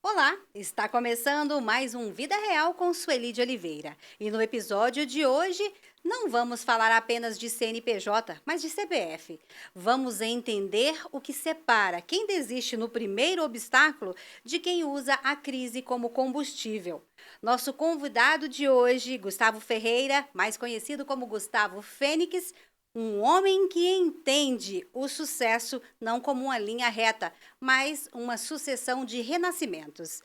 Olá, está começando mais um Vida Real com Sueli de Oliveira. E no episódio de hoje, não vamos falar apenas de CNPJ, mas de CPF. Vamos entender o que separa quem desiste no primeiro obstáculo de quem usa a crise como combustível. Nosso convidado de hoje, Gustavo Ferreira, mais conhecido como Gustavo Fênix, um homem que entende o sucesso não como uma linha reta, mas uma sucessão de renascimentos.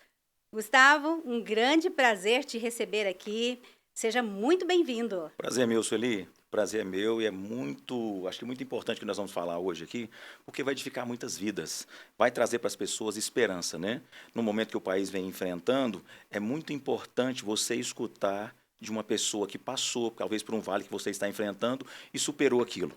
Gustavo, um grande prazer te receber aqui. Seja muito bem-vindo. Prazer é meu, Sueli. Prazer é meu e é muito, acho que muito importante que nós vamos falar hoje aqui, porque vai edificar muitas vidas, vai trazer para as pessoas esperança, né? No momento que o país vem enfrentando, é muito importante você escutar de uma pessoa que passou, talvez por um vale que você está enfrentando e superou aquilo.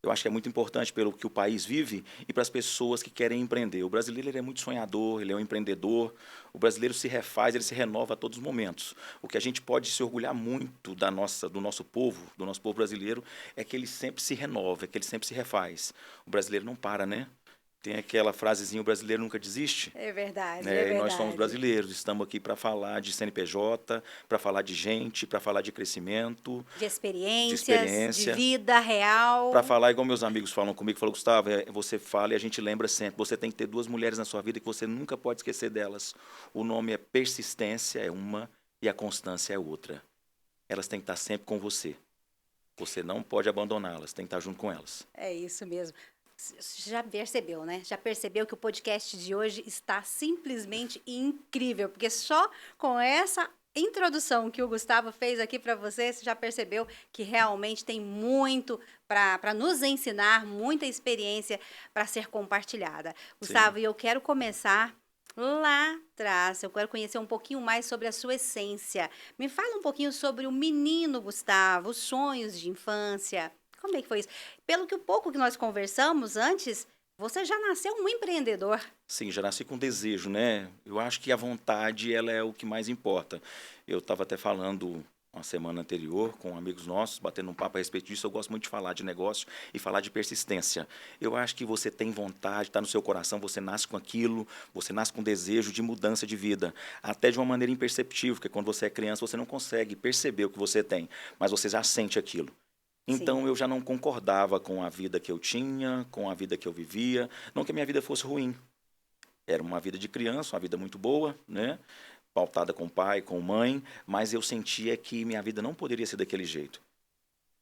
Eu acho que é muito importante pelo que o país vive e para as pessoas que querem empreender. O brasileiro ele é muito sonhador, ele é um empreendedor. O brasileiro se refaz, ele se renova a todos os momentos. O que a gente pode se orgulhar muito do nosso povo brasileiro, é que ele sempre se renova, é que ele sempre se refaz. O brasileiro não para, né? Tem aquela frasezinha, o brasileiro nunca desiste. É verdade, é É, e nós somos verdade. brasileiros, estamos aqui para falar de CNPJ, para falar de gente, para falar de crescimento, De de experiências, de experiência. vida Para real. falar igual meus amigos falam comigo, falou, Gustavo, você fala e a gente lembra sempre. Você tem que ter duas mulheres na sua vida que você nunca pode esquecer delas. O nome é persistência, é uma, e a constância é outra. Elas têm que estar sempre com você. Você não pode abandoná-las, tem que estar junto com elas. É isso mesmo. Já percebeu, né? Já percebeu que o podcast de hoje está simplesmente incrível, porque só com essa introdução que o Gustavo fez aqui para você já percebeu que realmente tem muito para nos ensinar, muita experiência para ser compartilhada. Sim. Gustavo, e eu quero começar lá atrás. Eu quero conhecer um pouquinho mais sobre a sua essência. Me fala um pouquinho sobre o menino Gustavo, os sonhos de infância. Como é que foi isso? Pelo que o pouco que nós conversamos antes, você já nasceu um empreendedor. Sim, já nasci com desejo, né? Eu acho que a vontade, ela é o que mais importa. Eu estava até falando uma semana anterior com amigos nossos, batendo um papo a respeito disso. Eu gosto muito de falar de negócio e falar de persistência. Eu acho que você tem vontade, está no seu coração, você nasce com aquilo, você nasce com desejo de mudança de vida, até de uma maneira imperceptível, porque quando você é criança você não consegue perceber o que você tem, mas você já sente aquilo. Sim. Então eu já não concordava com a vida que eu tinha, com a vida que eu vivia, não que a minha vida fosse ruim. Era uma vida de criança, uma vida muito boa, né? Pautada com pai, com mãe, mas eu sentia que minha vida não poderia ser daquele jeito.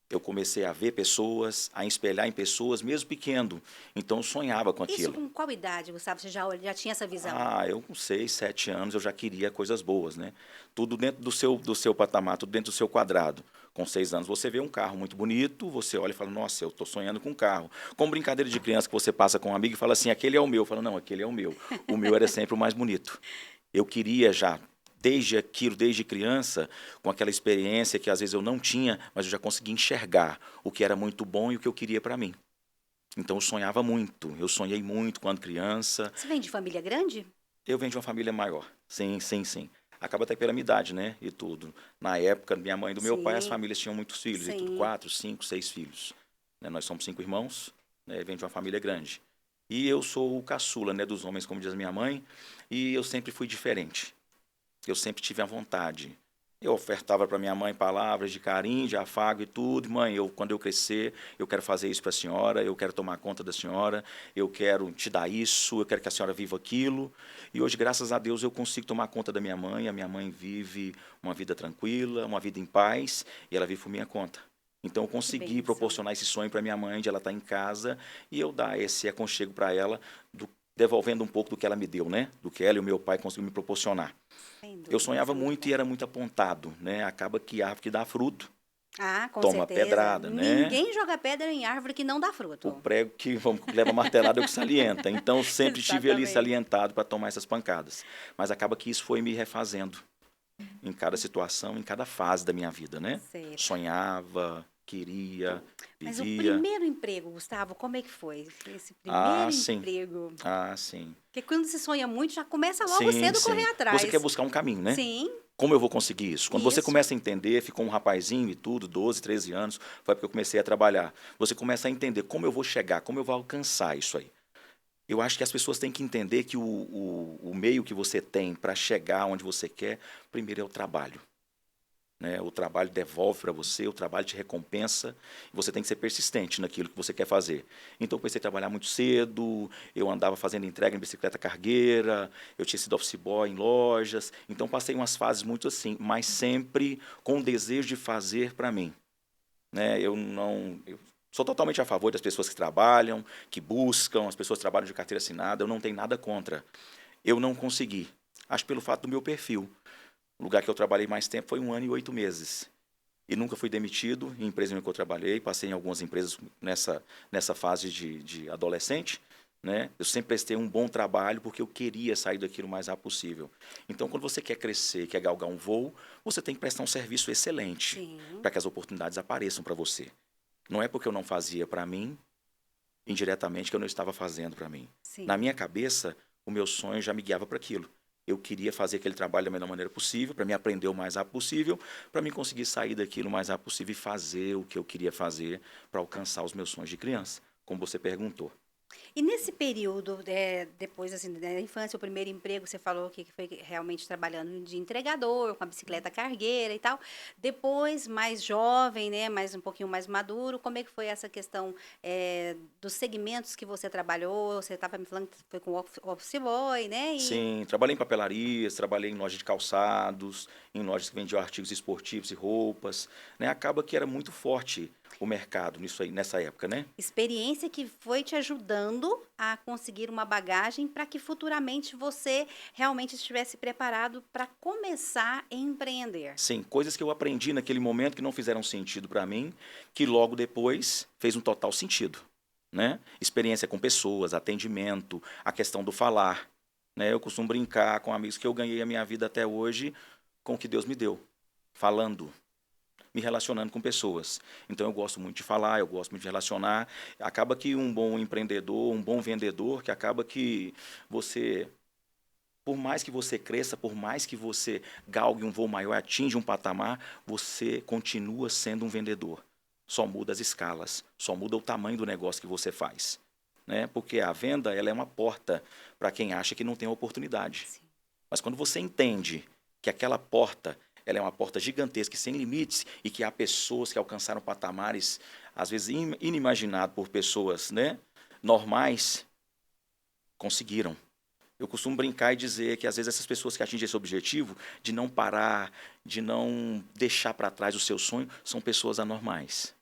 Eu comecei a ver pessoas, a espelhar em pessoas, mesmo pequeno. Então eu sonhava com Isso aquilo. com qual idade, Gustavo? Você já tinha essa visão? Eu com 6, 7 anos eu já queria coisas boas, né? Tudo dentro do seu patamar, tudo dentro do seu quadrado. Com 6 anos você vê um carro muito bonito, você olha e fala, nossa, eu estou sonhando com um carro. Com brincadeira de criança que você passa com um amigo e fala assim, aquele é o meu. Fala, não, aquele é o meu. O meu era sempre o mais bonito. Eu queria já, desde criança, com aquela experiência que às vezes eu não tinha, mas eu já conseguia enxergar o que era muito bom e o que eu queria para mim. Então eu sonhava muito, eu sonhei muito quando criança. Você vem de família grande? Eu venho de uma família maior, sim, sim, sim. Acaba até pela minha idade, né, e tudo. Na época, minha mãe e do meu pai, as Sim, famílias tinham muitos filhos, e tudo, sim. 4, 5, 6 filhos. Né, nós somos 5 irmãos, né, venho de uma família grande. E eu sou o caçula, né, dos homens, como diz minha mãe, e eu sempre fui diferente. Eu sempre tive a vontade. Eu ofertava para minha mãe palavras de carinho, de afago e tudo. Mãe, quando eu crescer, eu quero fazer isso para a senhora, eu quero tomar conta da senhora, eu quero te dar isso, eu quero que a senhora viva aquilo. E hoje, graças a Deus, eu consigo tomar conta da minha mãe. A minha mãe vive uma vida tranquila, uma vida em paz, e ela vive por minha conta. Então, eu Que consegui bênção. proporcionar esse sonho para minha mãe, de ela estar em casa, e eu dar esse aconchego para ela, devolvendo um pouco do que ela me deu, né? Do que ela e o meu pai conseguiram me proporcionar. Sem Eu dúvida, sonhava sem muito dúvida. e era muito apontado, né? Acaba que árvore que dá fruto Ah, com toma certeza. pedrada, né? Ninguém joga pedra em árvore que não dá O fruto. prego que leva martelada é o que salienta. Então eu sempre estive ali Exatamente. salientado para tomar essas pancadas. Mas acaba que isso foi me refazendo em cada situação, em cada fase da minha vida, né? Sei. Sonhava, queria, Mas o vivia. primeiro emprego, Gustavo, como é que foi? Esse Ah, primeiro sim. emprego. Ah, sim. Porque quando se sonha muito, já começa logo Sim, cedo a correr sim. Você quer atrás. buscar um caminho, né? Sim, Como eu vou conseguir isso? Quando você isso. começa a entender, ficou um rapazinho e tudo, 12, 13 anos, foi porque eu comecei a trabalhar. Você começa a entender como eu vou chegar, como eu vou alcançar isso aí. Eu acho que as pessoas têm que entender que o meio que você tem para chegar onde você quer, primeiro é o trabalho. Né? O trabalho devolve para você, o trabalho te recompensa, e você tem que ser persistente naquilo que você quer fazer. Então, eu comecei a trabalhar muito cedo, eu andava fazendo entrega em bicicleta cargueira, eu tinha sido office boy em lojas, então passei umas fases muito assim, mas sempre com o desejo de fazer para mim. Né? Eu sou totalmente a favor das pessoas que trabalham, que buscam, as pessoas que trabalham de carteira assinada, eu não tenho nada contra. Eu não consegui, acho pelo fato do meu perfil. O lugar que eu trabalhei mais tempo foi 1 ano e 8 meses. E nunca fui demitido em empresa em que eu trabalhei. Passei em algumas empresas nessa fase de adolescente. Né? Eu sempre prestei um bom trabalho porque eu queria sair daquilo o mais rápido possível. Então, quando você quer crescer, quer galgar um voo, você tem que prestar um serviço excelente Sim, para que as oportunidades apareçam para você. Não é porque eu não fazia para mim, indiretamente, que eu não estava fazendo para mim. Na sim. minha cabeça, o meu sonho já me guiava para aquilo. Eu queria fazer aquele trabalho da melhor maneira possível, para me aprender o mais rápido possível, para me conseguir sair daquilo o mais rápido possível e fazer o que eu queria fazer para alcançar os meus sonhos de criança, como você perguntou. E nesse período, depois assim, da infância, o primeiro emprego, você falou que foi realmente trabalhando de entregador, com a bicicleta cargueira e tal. Depois, mais jovem, né, mais um pouquinho mais maduro, como é que foi essa questão dos segmentos que você trabalhou? Você estava me falando que foi com office boy, né? E Sim, trabalhei em papelarias, trabalhei em loja de calçados, em lojas que vendiam artigos esportivos e roupas, né? Acaba que era muito forte o mercado nisso aí, nessa época, né? experiência que foi te ajudando a conseguir uma bagagem para que futuramente você realmente estivesse preparado para começar a empreender. Sim, coisas que eu aprendi naquele momento que não fizeram sentido para mim, que logo depois fez um total sentido, né? Experiência com pessoas, atendimento, a questão do falar, né? Eu costumo brincar com amigos que eu ganhei a minha vida até hoje com o que Deus me deu, falando, me relacionando com pessoas. Então eu gosto muito de falar, eu gosto muito de relacionar. Acaba que um bom empreendedor, um bom vendedor, que acaba que você, por mais que você cresça, por mais que você galgue um voo maior, atinja um patamar, você continua sendo um vendedor. Só muda as escalas, só muda o tamanho do negócio que você faz. Né? Porque a venda ela é uma porta para quem acha que não tem oportunidade. Sim. Mas quando você entende que aquela porta ela é uma porta gigantesca e sem limites e que há pessoas que alcançaram patamares, às vezes inimaginados por pessoas, né, normais, conseguiram. Eu costumo brincar e dizer que às vezes essas pessoas que atingem esse objetivo de não parar, de não deixar para trás o seu sonho, são pessoas anormais.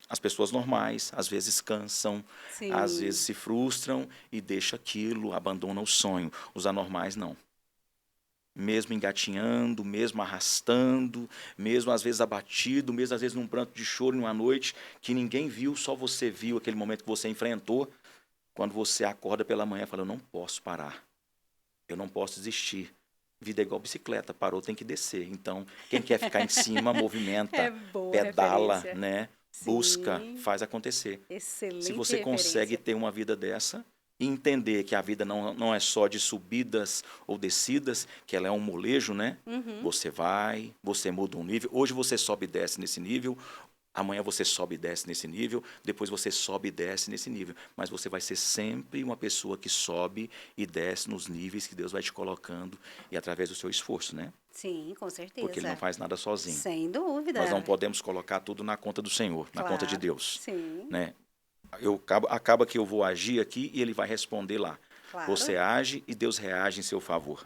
As pessoas normais às vezes cansam, às vezes Sim. se frustram e deixam aquilo, abandonam o sonho. Os anormais não. Mesmo engatinhando, mesmo arrastando, mesmo às vezes abatido, mesmo às vezes num pranto de choro numa noite que ninguém viu, só você viu aquele momento que você enfrentou, quando você acorda pela manhã e fala, eu não posso parar, eu não posso desistir. Vida é igual bicicleta, parou, tem que descer. Então, quem quer ficar em cima, É movimenta, boa pedala, referência. né? Busca, Sim, faz acontecer. Se excelente você consegue referência. ter uma vida dessa e entender que a vida não é só de subidas ou descidas, que ela é um molejo, né? Uhum. Você vai, você muda um nível. Hoje você sobe e desce nesse nível, amanhã você sobe e desce nesse nível, depois você sobe e desce nesse nível. Mas você vai ser sempre uma pessoa que sobe e desce nos níveis que Deus vai te colocando e através do seu esforço, né? Sim, com Porque Ele não certeza. faz nada sozinho. Sem Nós não dúvida. podemos colocar tudo na conta do Senhor, na conta de Claro. Deus, Sim, né? Acaba que eu vou agir aqui e Ele vai responder lá. Você claro. age e Deus reage em seu favor.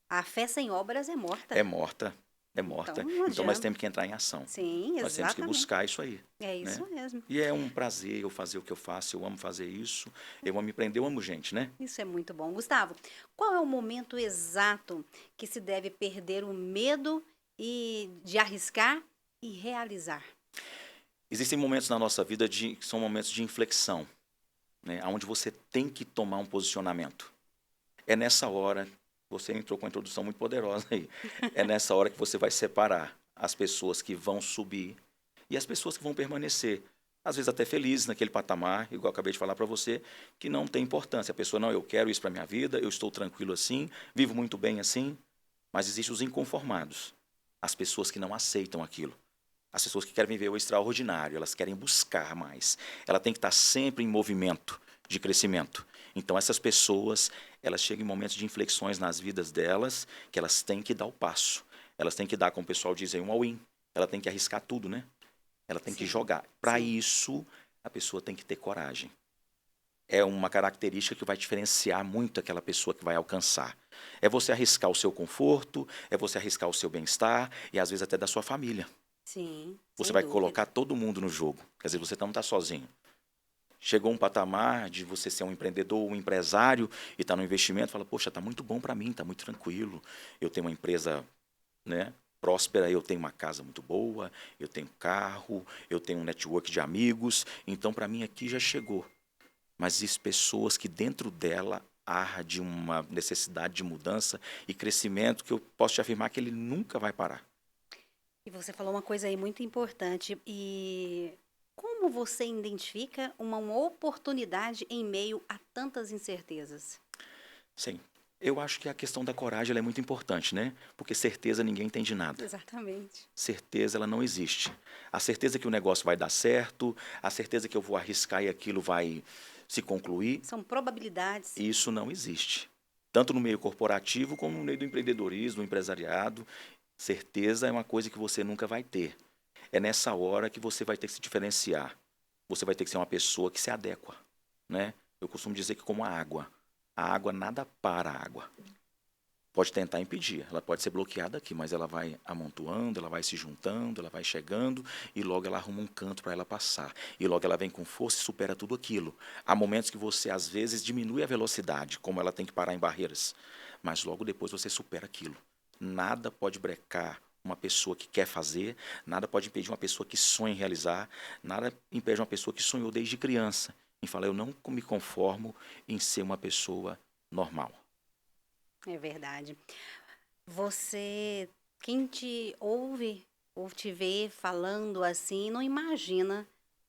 A fé sem obras é morta. É morta, é Então morta. não Então nós adianta. temos que entrar em ação. Sim, Nós temos que exatamente. buscar isso aí, É isso né? mesmo. E é um prazer eu fazer o que eu faço, eu amo fazer isso, eu amo empreender, eu amo gente, né? Isso é muito bom. Gustavo, qual é o momento exato que se deve perder o medo de arriscar e realizar? Existem momentos na nossa vida que são momentos de inflexão, né? Onde você tem que tomar um posicionamento. É nessa hora, você entrou com uma introdução muito poderosa aí, é nessa hora que você vai separar as pessoas que vão subir e as pessoas que vão permanecer. Às vezes até felizes naquele patamar, igual eu acabei de falar para você, que não tem importância. A pessoa, não, eu quero isso para a minha vida, eu estou tranquilo assim, vivo muito bem assim, mas existem os inconformados, as pessoas que não aceitam aquilo. As pessoas que querem viver o extraordinário, elas querem buscar mais. Ela tem que estar sempre em movimento. de crescimento. Então, essas pessoas, elas chegam em momentos de inflexões nas vidas delas, que elas têm que dar o passo. Elas têm que dar, como o pessoal diz aí, um all-in. Ela tem que arriscar tudo, né? Ela tem que Sim, jogar. Para sim. isso, a pessoa tem que ter coragem. É uma característica que vai diferenciar muito aquela pessoa que vai alcançar. É você arriscar o seu conforto, é você arriscar o seu bem-estar e às vezes até da sua família. Sim, Você sem vai dúvida. colocar todo mundo no jogo. Quer dizer, você não está sozinho. Chegou um patamar de você ser um empreendedor, um empresário e estar no investimento, fala, poxa, está muito bom para mim, está muito tranquilo. Eu tenho uma empresa, né, próspera, eu tenho uma casa muito boa, eu tenho carro, eu tenho um network de amigos, então para mim aqui já chegou. Mas existem pessoas que dentro dela arde uma necessidade de mudança e crescimento que eu posso te afirmar que ele nunca vai parar. E você falou uma coisa aí muito importante. E como você identifica uma oportunidade em meio a tantas incertezas? Sim. Eu acho que a questão da coragem ela é muito importante, né? Porque certeza ninguém tem de nada. Exatamente. Certeza ela não existe. A certeza que o negócio vai dar certo, a certeza que eu vou arriscar e aquilo vai se concluir, São probabilidades. isso não existe. Tanto no meio corporativo como no meio do empreendedorismo, do empresariado. Certeza é uma coisa que você nunca vai ter. É nessa hora que você vai ter que se diferenciar. Você vai ter que ser uma pessoa que se adequa, né? Eu costumo dizer que como a água nada para a água. Pode tentar impedir, ela pode ser bloqueada aqui, mas ela vai amontoando, ela vai se juntando, ela vai chegando e logo ela arruma um canto para ela passar. E logo ela vem com força e supera tudo aquilo. Há momentos que você, às vezes, diminui a velocidade, como ela tem que parar em barreiras, mas logo depois você supera aquilo. Nada pode brecar uma pessoa que quer fazer, nada pode impedir uma pessoa que sonha em realizar, nada impede uma pessoa que sonhou desde criança em falar, eu não me conformo em ser uma pessoa normal. É verdade. Você, quem te ouve ou te vê falando assim, não imagina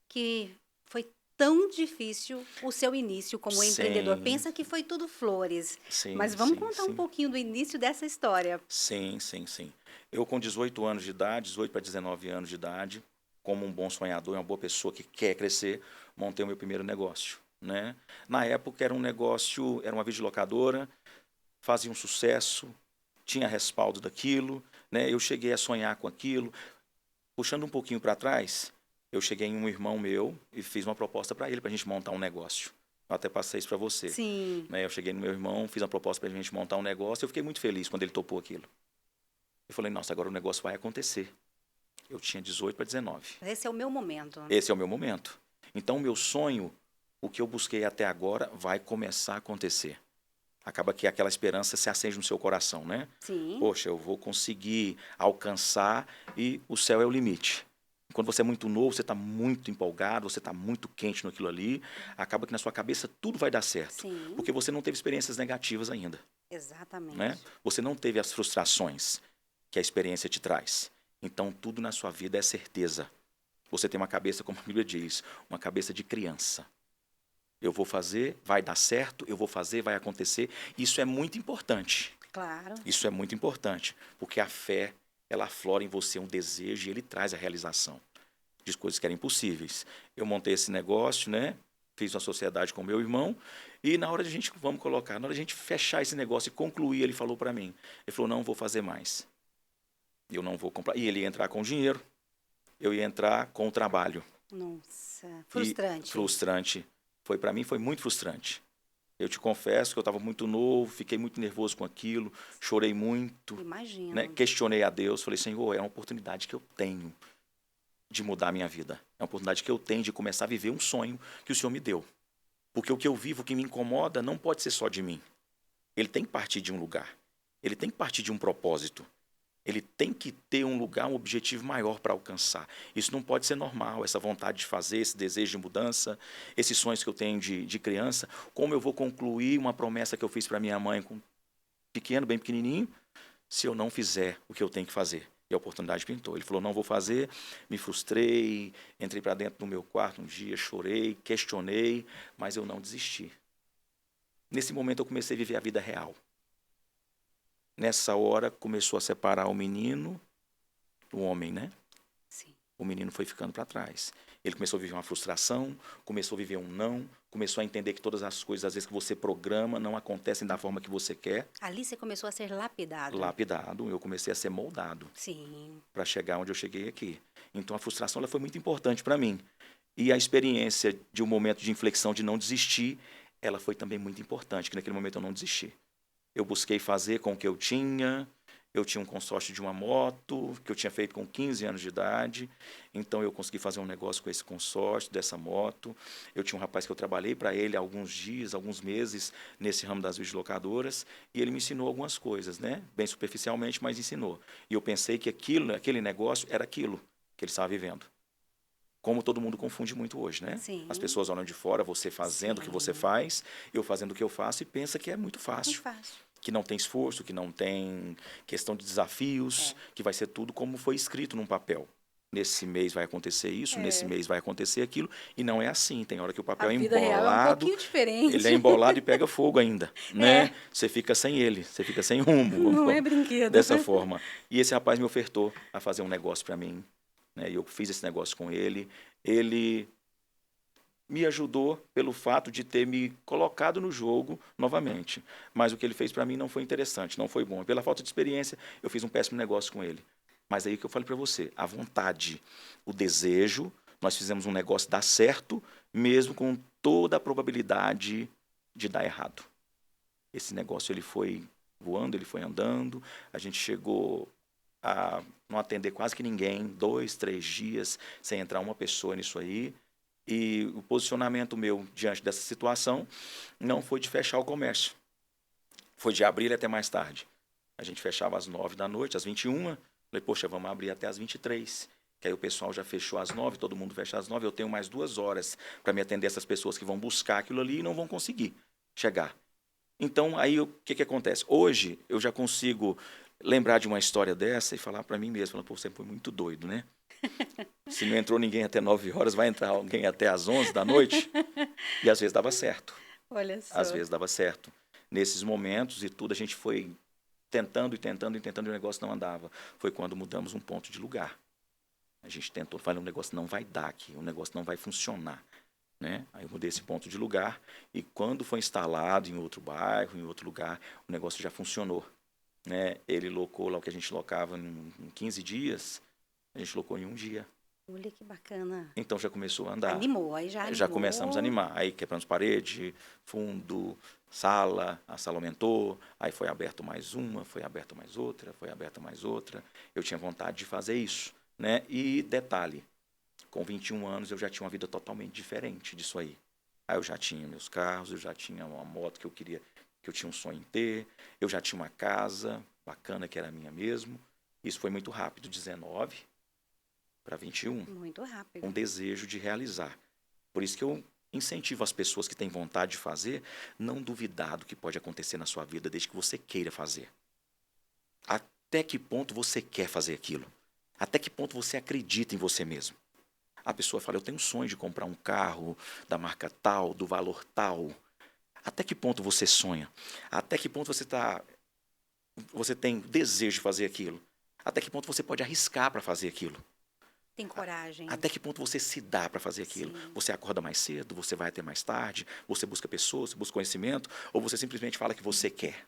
que foi tão difícil o seu início como empreendedor. Sim, Pensa que foi tudo flores. Mas sim, vamos sim, contar um sim. pouquinho do início dessa história. Sim, sim, sim. Eu com 18 anos de idade, 18 para 19 anos de idade, como um bom sonhador e uma boa pessoa que quer crescer, montei o meu primeiro negócio, né? Na época era um negócio, era uma videolocadora, fazia um sucesso, tinha respaldo daquilo, né? Eu cheguei a sonhar com aquilo. Puxando um pouquinho para trás, eu cheguei em um irmão meu e fiz uma proposta para ele, para a gente montar um negócio. Eu até passei isso para você, Sim, né? Eu cheguei no meu irmão, fiz uma proposta para a gente montar um negócio, eu fiquei muito feliz quando ele topou aquilo. Eu falei, nossa, agora o negócio vai acontecer. Eu tinha 18 para 19. esse é o meu momento. Esse é o meu momento. Então, o meu sonho, o que eu busquei até agora, vai começar a acontecer. Acaba que aquela esperança se acende no seu coração, né? Sim, Poxa, eu vou conseguir alcançar e o céu é o limite. Quando você é muito novo, você está muito empolgado, você está muito quente naquilo ali, acaba que na sua cabeça tudo vai dar certo, sim, porque você não teve experiências negativas ainda, né? exatamente. Você não teve as frustrações que a experiência te traz. Então, tudo na sua vida é certeza. Você tem uma cabeça, como a Bíblia diz, uma cabeça de criança. Eu vou fazer, vai dar certo, eu vou fazer, vai acontecer. Isso é muito importante. Claro. Isso é muito importante, porque a fé, ela aflora em você um desejo e ele traz a realização de coisas que eram impossíveis. Eu montei esse negócio, né? Fiz uma sociedade com meu irmão e na hora de a gente, vamos colocar, na hora de a gente fechar esse negócio e concluir, ele falou para mim, ele falou, não vou fazer mais. Eu não vou comprar. E ele ia entrar com dinheiro, eu ia entrar com o trabalho. Nossa, E frustrante. frustrante. Foi para mim, foi muito frustrante. Eu te confesso que eu estava muito novo, fiquei muito nervoso com aquilo, chorei muito, né? Imagino. Questionei a Deus, falei, Senhor, é uma oportunidade que eu tenho de mudar a minha vida. É uma oportunidade que eu tenho de começar a viver um sonho que o Senhor me deu. Porque o que eu vivo, o que me incomoda, não pode ser só de mim. Ele tem que partir de um lugar. Ele tem que partir de um propósito. Ele tem que ter um lugar, um objetivo maior para alcançar. Isso não pode ser normal, essa vontade de fazer, esse desejo de mudança, esses sonhos que eu tenho de criança. Como eu vou concluir uma promessa que eu fiz para minha mãe, com pequeno, bem pequenininho, se eu não fizer o que eu tenho que fazer? E a oportunidade pintou. Ele falou, não vou fazer, me frustrei, entrei para dentro do meu quarto um dia, chorei, questionei, mas eu não desisti. Nesse momento eu comecei a viver a vida real. Nessa hora começou a separar o menino do homem, né? Sim. o menino foi ficando para trás. Ele começou a viver uma frustração, começou a viver um não, começou a entender que todas as coisas, às vezes, que você programa, não acontecem da forma que você quer. Ali você começou a ser lapidado. Lapidado, eu comecei a ser moldado Sim. para chegar onde eu cheguei aqui. Então, a frustração ela foi muito importante para mim. E a experiência de um momento de inflexão, de não desistir, ela foi também muito importante, que naquele momento eu não desisti. Eu busquei fazer com o que eu tinha. Eu tinha um consórcio de uma moto, que eu tinha feito com 15 anos de idade. Então, eu consegui fazer um negócio com esse consórcio, dessa moto. Eu tinha um rapaz que eu trabalhei para ele há alguns dias, alguns meses, nesse ramo das videolocadoras. E ele me ensinou algumas coisas, né? Bem superficialmente, mas ensinou. E eu pensei que aquele negócio era aquilo que ele estava vivendo. Como todo mundo confunde muito hoje, né? Sim. As pessoas olham de fora, você fazendo o que você faz, eu fazendo o que eu faço, e pensa que é muito fácil. Muito fácil. Que não tem esforço, que não tem questão de desafios, que vai ser tudo como foi escrito num papel. Nesse mês vai acontecer isso, nesse mês vai acontecer aquilo, e não é assim. Tem hora que o papel A é vida real é um embolado, pouquinho diferente. ele é embolado e pega fogo ainda, né? Você fica sem ele, você fica sem rumo. Não é brinquedo. Dessa forma. E esse rapaz me ofertou a fazer um negócio para mim, né? E eu fiz esse negócio com ele. Ele me ajudou pelo fato de ter me colocado no jogo novamente. Mas o que ele fez para mim não foi interessante, não foi bom. Pela falta de experiência, eu fiz um péssimo negócio com ele. Mas aí que eu falei para você, a vontade, o desejo, nós fizemos um negócio dar certo, mesmo com toda a probabilidade de dar errado. Esse negócio ele foi voando, ele foi andando, a gente chegou a não atender quase que ninguém, 2, 3 dias, sem entrar uma pessoa nisso aí. E o posicionamento meu diante dessa situação não foi de fechar o comércio. Foi de abrir ele até mais tarde. A gente fechava às 9 da noite, às 21. Falei, poxa, vamos abrir até às 23. Que aí o pessoal já fechou às 9, todo mundo fecha às 9. Eu tenho mais 2 horas para me atender essas pessoas que vão buscar aquilo ali e não vão conseguir chegar. Então, aí o que acontece? Hoje, eu já consigo lembrar de uma história dessa e falar para mim mesmo, falar, pô, você foi muito doido, né? Se não entrou ninguém até 9 horas, vai entrar alguém até às 11 da noite? E às vezes dava certo. Olha só. Às vezes dava certo. Nesses momentos e tudo, a gente foi tentando e o negócio não andava. Foi quando mudamos um ponto de lugar. A gente tentou, falei, o negócio não vai dar aqui, o negócio não vai funcionar. Né? Aí eu mudei esse ponto de lugar e quando foi instalado em outro bairro, em outro lugar, o negócio já funcionou. Né? Ele locou lá o que a gente locava em 15 dias, a gente locou em 1 dia. Olha que bacana. Então já começou a andar. Animou, aí já animou. Já começamos a animar. Aí quebramos parede, fundo, sala, a sala aumentou, aí foi aberto mais uma, foi aberta mais outra, foi aberta mais outra. Eu tinha vontade de fazer isso. Né? E detalhe, com 21 anos eu já tinha uma vida totalmente diferente disso aí. Aí eu já tinha meus carros, eu já tinha uma moto que eu queria, que eu tinha um sonho em ter, eu já tinha uma casa bacana que era minha mesmo. Isso foi muito rápido, 19 para 21. Muito rápido. Um desejo de realizar. Por isso que eu incentivo as pessoas que têm vontade de fazer, não duvidar do que pode acontecer na sua vida, desde que você queira fazer. Até que ponto você quer fazer aquilo? Até que ponto você acredita em você mesmo? A pessoa fala, eu tenho um sonho de comprar um carro da marca tal, do valor tal. Até que ponto você sonha? Até que ponto você tem desejo de fazer aquilo? Até que ponto você pode arriscar para fazer aquilo? Tem coragem. Até que ponto você se dá para fazer aquilo? Sim. Você acorda mais cedo, você vai até mais tarde, você busca pessoas, você busca conhecimento, ou você simplesmente fala que você quer?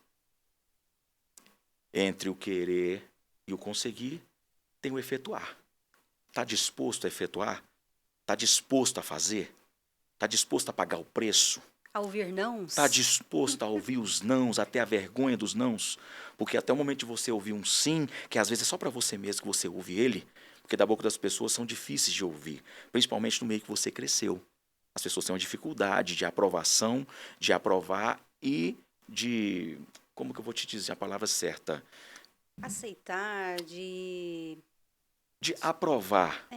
Entre o querer e o conseguir, tem o efetuar. Está disposto a efetuar? Está disposto a fazer? Está disposto a pagar o preço? A ouvir nãos? Está disposto a ouvir os nãos, até a vergonha dos nãos? Porque até o momento de você ouvir um sim, que às vezes é só para você mesmo que você ouve ele, porque da boca das pessoas são difíceis de ouvir, principalmente no meio que você cresceu. As pessoas têm uma dificuldade de aprovação, de aprovar e de... Como que eu vou te dizer a palavra certa? Aceitar, de aprovar.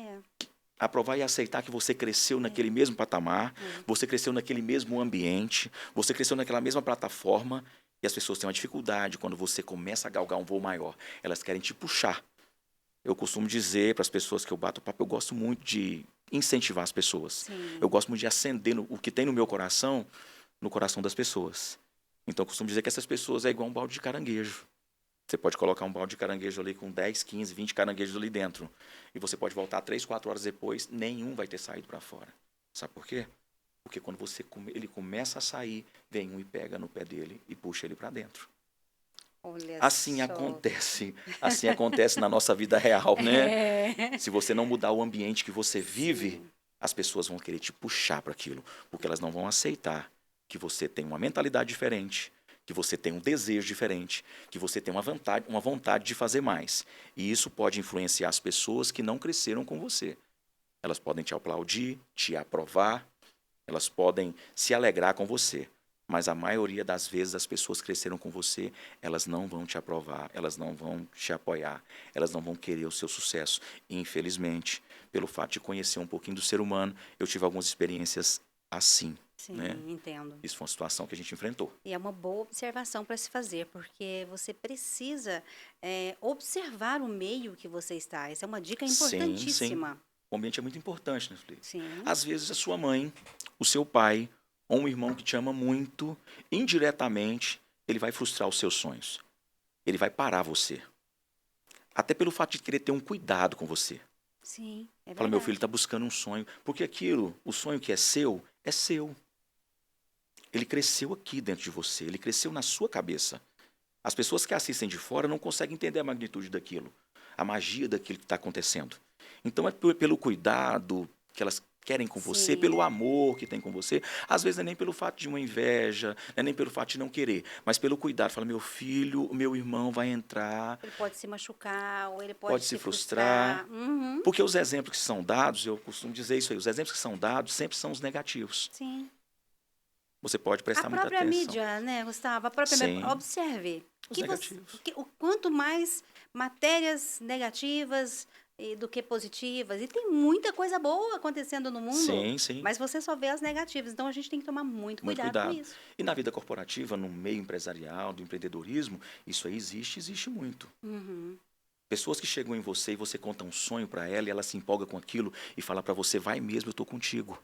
Aprovar e aceitar que você cresceu naquele mesmo patamar, você cresceu naquele mesmo ambiente, você cresceu naquela mesma plataforma, e as pessoas têm uma dificuldade quando você começa a galgar um voo maior. Elas querem te puxar. Eu costumo dizer para as pessoas que eu bato papo, eu gosto muito de incentivar as pessoas. Sim. Eu gosto muito de acender o que tem no meu coração, no coração das pessoas. Então, eu costumo dizer que essas pessoas é igual um balde de caranguejo. Você pode colocar um balde de caranguejo ali com 10, 15, 20 caranguejos ali dentro. E você pode voltar 3, 4 horas depois, nenhum vai ter saído para fora. Sabe por quê? Porque quando ele começa a sair, vem um e pega no pé dele e puxa ele para dentro. Olha Assim só. acontece na nossa vida real, né? É. Se você não mudar o ambiente que você vive, Sim. as pessoas vão querer te puxar para aquilo, porque elas não vão aceitar que você tem uma mentalidade diferente, que você tem um desejo diferente, que você tem uma vontade de fazer mais. E isso pode influenciar as pessoas que não cresceram com você. Elas podem te aplaudir, te aprovar, elas podem se alegrar com você. Mas a maioria das vezes as pessoas que cresceram com você, elas não vão te aprovar, elas não vão te apoiar, elas não vão querer o seu sucesso. E, infelizmente, pelo fato de conhecer um pouquinho do ser humano, eu tive algumas experiências assim, Sim, né? entendo. Isso foi uma situação que a gente enfrentou. E é uma boa observação para se fazer, porque você precisa observar o meio que você está. Essa é uma dica Sim, sim. importantíssima. O ambiente é muito importante, né, Felipe? Sim, Às vezes a sua mãe, o seu pai, ou um irmão que te ama muito, indiretamente, ele vai frustrar os seus sonhos. Ele vai parar você. Até pelo fato de querer ter um cuidado com você. sim, é Fala, meu filho verdade. está buscando um sonho. Porque aquilo, o sonho que é seu, é seu. Ele cresceu aqui dentro de você, ele cresceu na sua cabeça. As pessoas que assistem de fora não conseguem entender a magnitude daquilo, a magia daquilo que está acontecendo. Então é pelo cuidado que elas querem com você, Sim, pelo amor que tem com você. Às vezes não é nem pelo fato de uma inveja, não é nem pelo fato de não querer, mas pelo cuidado. Fala, meu filho, o meu irmão vai entrar, ele pode se machucar ou ele pode pode se se frustrar. frustrar. Uhum, Porque os exemplos que são dados, eu costumo dizer isso aí, os exemplos que são dados sempre são os negativos. sim. Você pode A prestar muita própria atenção. mídia, né, Gustavo? A própria Sim, observe os que você, negativos. o quanto mais matérias negativas do que positivas. E tem muita coisa boa acontecendo no mundo, Sim, sim. mas você só vê as negativas. Então a gente tem que tomar muito Muito cuidado com cuidado. isso. E na vida corporativa, no meio empresarial, do empreendedorismo, isso aí existe muito. Uhum. Pessoas que chegam em você e você conta um sonho para ela e ela se empolga com aquilo e fala para você, vai mesmo, eu tô contigo.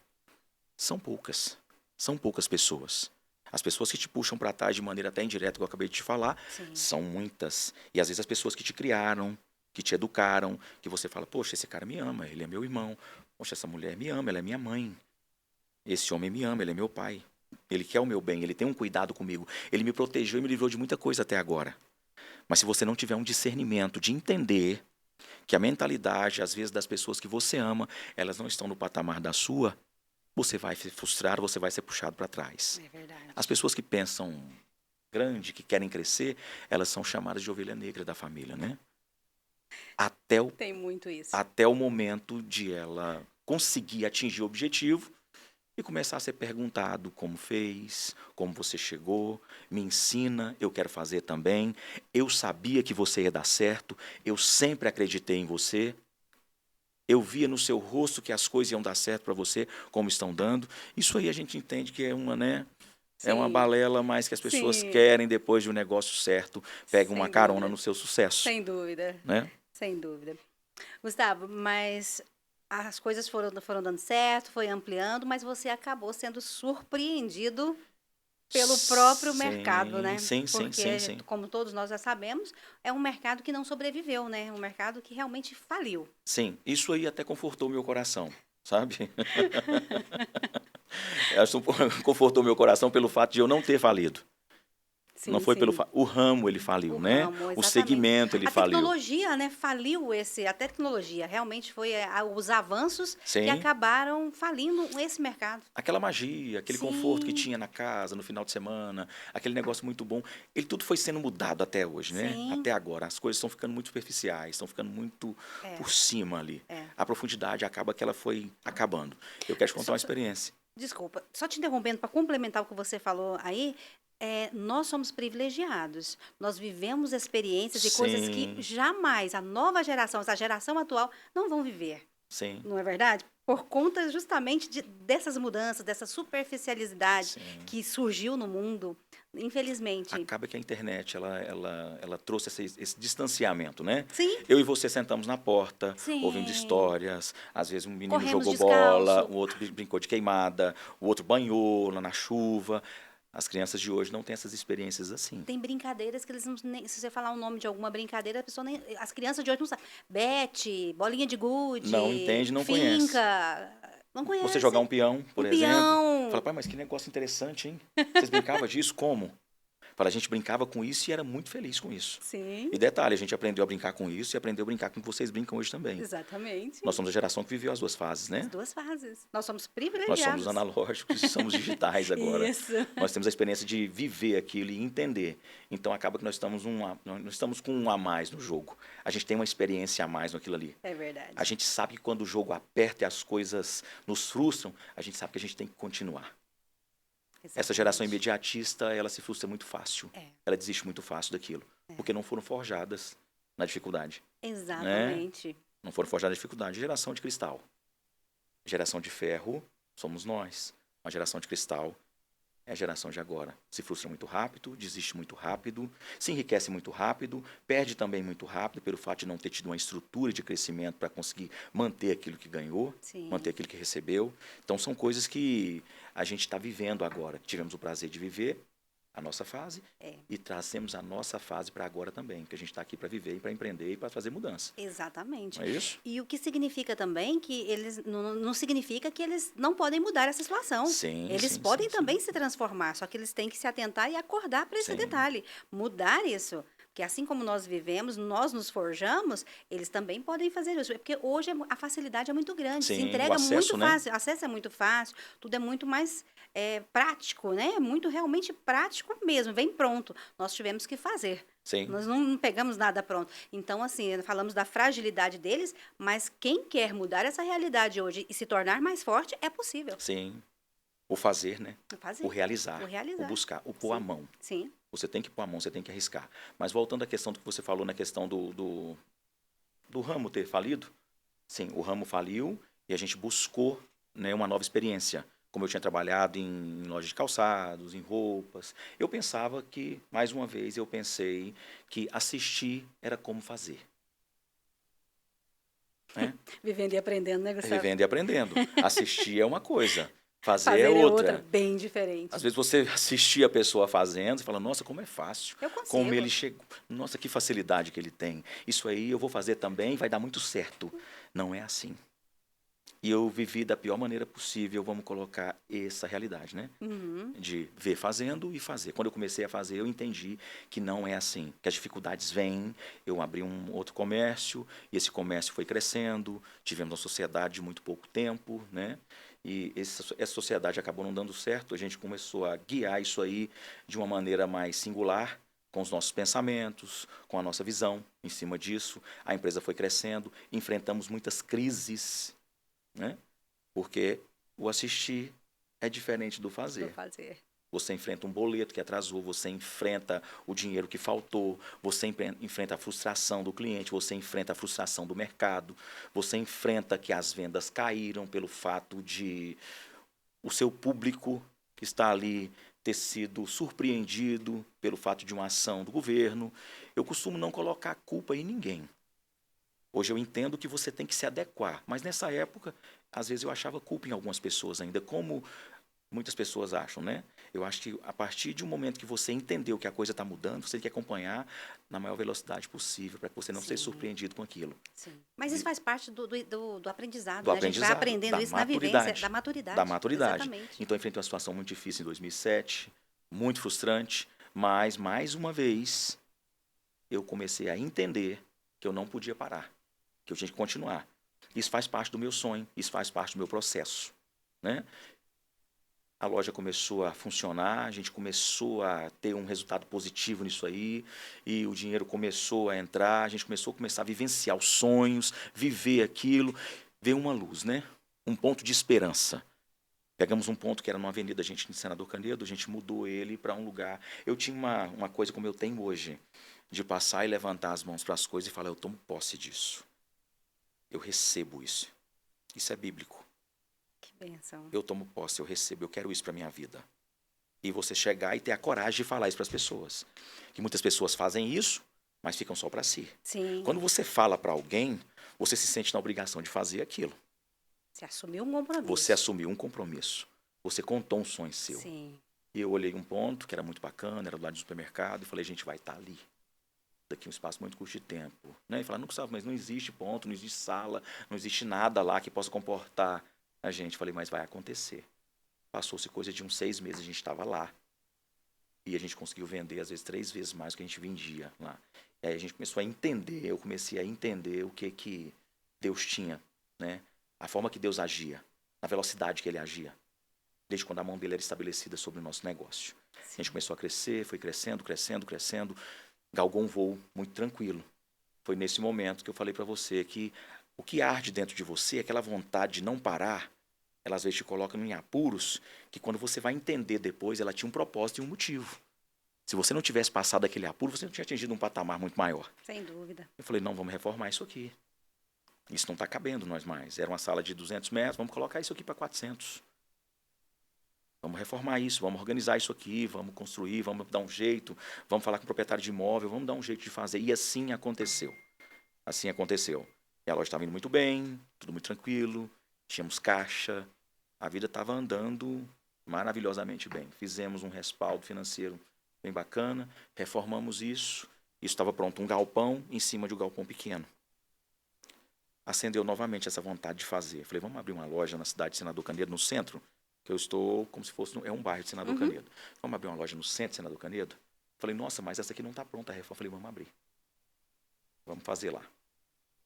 São poucas. São poucas pessoas. As pessoas que te puxam para trás de maneira até indireta, que eu acabei de te falar, Sim. são muitas. E às vezes as pessoas que te criaram, que te educaram, que você fala, poxa, esse cara me ama, ele é meu irmão. Poxa, essa mulher me ama, ela é minha mãe. Esse homem me ama, ele é meu pai. Ele quer o meu bem, ele tem um cuidado comigo. Ele me protegeu e me livrou de muita coisa até agora. Mas se você não tiver um discernimento de entender que a mentalidade, às vezes, das pessoas que você ama, elas não estão no patamar da sua, você vai se frustrar, você vai ser puxado para trás. É verdade. As pessoas que pensam grande, que querem crescer, elas são chamadas de ovelha negra da família, né? Até o, Tem muito isso. até o momento de ela conseguir atingir o objetivo e começar a ser perguntado como fez, como você chegou, me ensina, eu quero fazer também. Eu sabia que você ia dar certo, eu sempre acreditei em você. Eu via no seu rosto que as coisas iam dar certo para você, como estão dando. Isso aí a gente entende que é uma, né? É uma Sim, balela mais que as pessoas sim, querem depois de um negócio certo, pegam uma sem carona dúvida. no seu sucesso, Sem dúvida. né? Sem dúvida. Gustavo, mas as coisas foram dando certo, foi ampliando, mas você acabou sendo surpreendido pelo próprio mercado, Sim, né? sim, sim, sim, Porque, sim. como todos nós já sabemos, é um mercado que não sobreviveu, né? Um mercado que realmente faliu. Sim, isso aí até confortou meu coração, sabe? Acho que confortou meu coração pelo fato de eu não ter falido. Não Sim, foi pelo sim. fato. O ramo ele O faliu, né? ramo, O exatamente. segmento ele A faliu. tecnologia, né, faliu a tecnologia. Realmente foi os avanços que Sim. acabaram falindo esse mercado. Aquela magia, aquele conforto que Sim, tinha na casa, no final de semana, aquele negócio muito bom, ele tudo foi sendo mudado até hoje, né? sim, Até agora. As coisas estão ficando muito superficiais, estão ficando muito é, por cima ali. é. A profundidade acaba que ela foi acabando. Eu quero te contar Só- uma experiência. Desculpa, só te interrompendo para complementar o que você falou aí, nós somos privilegiados. Nós vivemos experiências e coisas que Sim, jamais a nova geração, essa geração atual, não vão viver. sim, Não é verdade? Por conta justamente dessas mudanças, dessa superficialidade sim. que surgiu no mundo, infelizmente. Acaba que a internet ela trouxe esse distanciamento, né? Sim, Eu e você sentamos na porta, ouvimos sim. histórias, às vezes um menino Corremos jogou bola, descalço. o outro brincou de queimada, o outro banhou lá na chuva. As crianças de hoje não têm essas experiências assim. Tem brincadeiras que eles não, se você falar o nome de alguma brincadeira, a pessoa nem, as crianças de hoje não sabem. Bete, bolinha de Não gude, entende, não conhece. finca, não Você jogar conhece. um peão, Um por exemplo, fala, peão. pai, mas que negócio interessante, hein? Vocês brincavam disso? Como? Fala, a gente brincava com isso e era muito feliz com isso. Sim, E detalhe, a gente aprendeu a brincar com isso e aprendeu a brincar com o que vocês brincam hoje também. exatamente. Nós somos a geração que viveu as duas fases, As né? duas fases. Nós somos Nós somos privilegiados. analógicos e somos digitais agora. Isso. Nós temos a experiência de viver aquilo e entender. Então acaba que nós estamos com um a mais no jogo. A gente tem uma experiência a mais naquilo ali. É verdade. A gente sabe que quando o jogo aperta e as coisas nos frustram, a gente sabe que a gente tem que continuar. Essa geração Exatamente. imediatista, ela se frustra muito fácil. É. Ela desiste muito fácil daquilo. Porque não foram forjadas na dificuldade. Exatamente. Não foram forjadas na dificuldade. Geração de cristal. Geração de ferro somos nós. Uma geração de cristal é a geração de agora. Se frustra muito rápido, desiste muito rápido, se enriquece muito rápido, perde também muito rápido pelo fato de não ter tido uma estrutura de crescimento para conseguir manter aquilo que ganhou, Sim. manter aquilo que recebeu. Então são coisas que a gente está vivendo agora. Tivemos o prazer de viver a nossa fase e trazemos a nossa fase para agora também, que a gente está aqui para viver e para empreender e para fazer mudança. Exatamente. Não é isso? E o que significa também que eles não significa que eles não podem mudar essa situação. Sim, Eles sim, podem sim, também se transformar, só que eles têm que se atentar e acordar para esse Sim. detalhe, mudar isso. Porque assim como nós vivemos, nós nos forjamos, eles também podem fazer isso. Porque hoje a facilidade é muito grande, se Sim, entrega o acesso, muito né? fácil, o acesso é muito fácil, tudo é muito mais prático, né? Muito realmente prático mesmo, vem pronto. Nós tivemos que fazer. Sim. Nós não pegamos nada pronto. Então, assim, falamos da fragilidade deles, mas quem quer mudar essa realidade hoje e se tornar mais forte, é possível. Sim. O fazer, né? Fazer. O realizar, O realizar. o buscar, o pôr a Sim. mão. Sim. Você tem que pôr a mão, você tem que arriscar. Mas voltando à questão do que você falou na questão do ramo ter falido, sim, o ramo faliu e a gente buscou, né, uma nova experiência. Como eu tinha trabalhado em loja de calçados, em roupas, eu pensava que, mais uma vez, eu pensei que assistir era como fazer. Né? Vivendo e aprendendo, né, Gustavo? Vivendo e aprendendo. Assistir é uma coisa, fazer Fazer é outra. bem diferente. Às vezes você assistir a pessoa fazendo e fala, nossa, como é fácil. Eu consigo. Como ele chegou. Nossa, que facilidade que ele tem. Isso aí eu vou fazer também, vai dar muito certo. Não é assim. E eu vivi da pior maneira possível, vamos colocar essa realidade, né? Uhum. De ver fazendo e fazer. Quando eu comecei a fazer, eu entendi que não é assim. Que as dificuldades vêm, eu abri um outro comércio, e esse comércio foi crescendo, tivemos uma sociedade de muito pouco tempo, né? E essa sociedade acabou não dando certo, a gente começou a guiar isso aí de uma maneira mais singular, com os nossos pensamentos, com a nossa visão em cima disso. A empresa foi crescendo, enfrentamos muitas crises, né? Porque o assistir é diferente do fazer. Vou fazer. Você enfrenta um boleto que atrasou, você enfrenta o dinheiro que faltou, você enfrenta a frustração do cliente, você enfrenta a frustração do mercado, você enfrenta que as vendas caíram pelo fato de o seu público que está ali ter sido surpreendido pelo fato de uma ação do governo. Eu costumo não colocar a culpa em ninguém. Hoje eu entendo que você tem que se adequar, mas nessa época, às vezes eu achava culpa em algumas pessoas ainda, como muitas pessoas acham, né? Eu acho que a partir de um momento que você entendeu que a coisa está mudando, você tem que acompanhar na maior velocidade possível, para que você não seja surpreendido com aquilo. Sim. Mas isso faz parte do aprendizado, Do né? A gente vai aprendizado, aprendendo da isso na vivência, maturidade. da maturidade. Da maturidade. Exatamente. Então eu enfrentei uma situação muito difícil em 2007, muito frustrante, mas, mais uma vez, eu comecei a entender que eu não podia parar, que eu tinha que continuar. Isso faz parte do meu sonho, isso faz parte do meu processo, né? A loja começou a funcionar, a gente começou a ter um resultado positivo nisso aí, e o dinheiro começou a entrar, a gente começou a vivenciar os sonhos, viver aquilo, ver uma luz, né? Um ponto de esperança. Pegamos um ponto que era numa avenida, a gente, em Senador Canedo, a gente mudou ele para um lugar. Eu tinha uma coisa como eu tenho hoje, de passar e levantar as mãos para as coisas e falar, eu tomo posse disso. Eu recebo isso. Isso é bíblico. Que bênção. Eu tomo posse, eu recebo, eu quero isso para minha vida. E você chegar e ter a coragem de falar isso para as pessoas. Que muitas pessoas fazem isso, mas ficam só para si. Sim. Quando você fala para alguém, você se sente na obrigação de fazer aquilo. Você assumiu um compromisso. Você assumiu um compromisso. Você contou um sonho seu. Sim. E eu olhei um ponto que era muito bacana, era do lado do supermercado, e falei, a gente vai estar ali. Daqui um espaço muito curto de tempo. Né? E falaram, não, Gustavo, mas não existe ponto, não existe sala, não existe nada lá que possa comportar a gente. Falei, mas vai acontecer. Passou-se coisa de uns 6 meses, a gente estava lá. E a gente conseguiu vender, às vezes, 3 vezes mais do que a gente vendia lá. E aí a gente começou a entender, eu comecei a entender o que Deus tinha, né? A forma que Deus agia, a velocidade que ele agia, desde quando a mão dele era estabelecida sobre o nosso negócio. Sim. A gente começou a crescer, foi crescendo, crescendo, crescendo, galgou um voo muito tranquilo. Foi nesse momento que eu falei para você que o que arde dentro de você, aquela vontade de não parar, ela às vezes te coloca em apuros, que quando você vai entender depois, ela tinha um propósito e um motivo. Se você não tivesse passado aquele apuro, você não tinha atingido um patamar muito maior. Sem dúvida. Eu falei, não, vamos reformar isso aqui. Isso não está cabendo nós mais. Era uma sala de 200 metros, vamos colocar isso aqui para 400. Vamos reformar isso, vamos organizar isso aqui, vamos construir, vamos dar um jeito, vamos falar com o proprietário de imóvel, vamos dar um jeito de fazer. E assim aconteceu. Assim aconteceu. E a loja estava indo muito bem, tudo muito tranquilo, tínhamos caixa, a vida estava andando maravilhosamente bem. Fizemos um respaldo financeiro bem bacana, reformamos isso estava pronto um galpão em cima de um galpão pequeno. Acendeu novamente essa vontade de fazer. Falei, vamos abrir uma loja na cidade de Senador Canedo, no centro, que eu estou como se fosse, é um bairro de Senador Canedo. Vamos abrir uma loja no centro de Senador Canedo? Falei, nossa, mas essa aqui não está pronta a reforma. Falei, vamos abrir. Vamos fazer lá.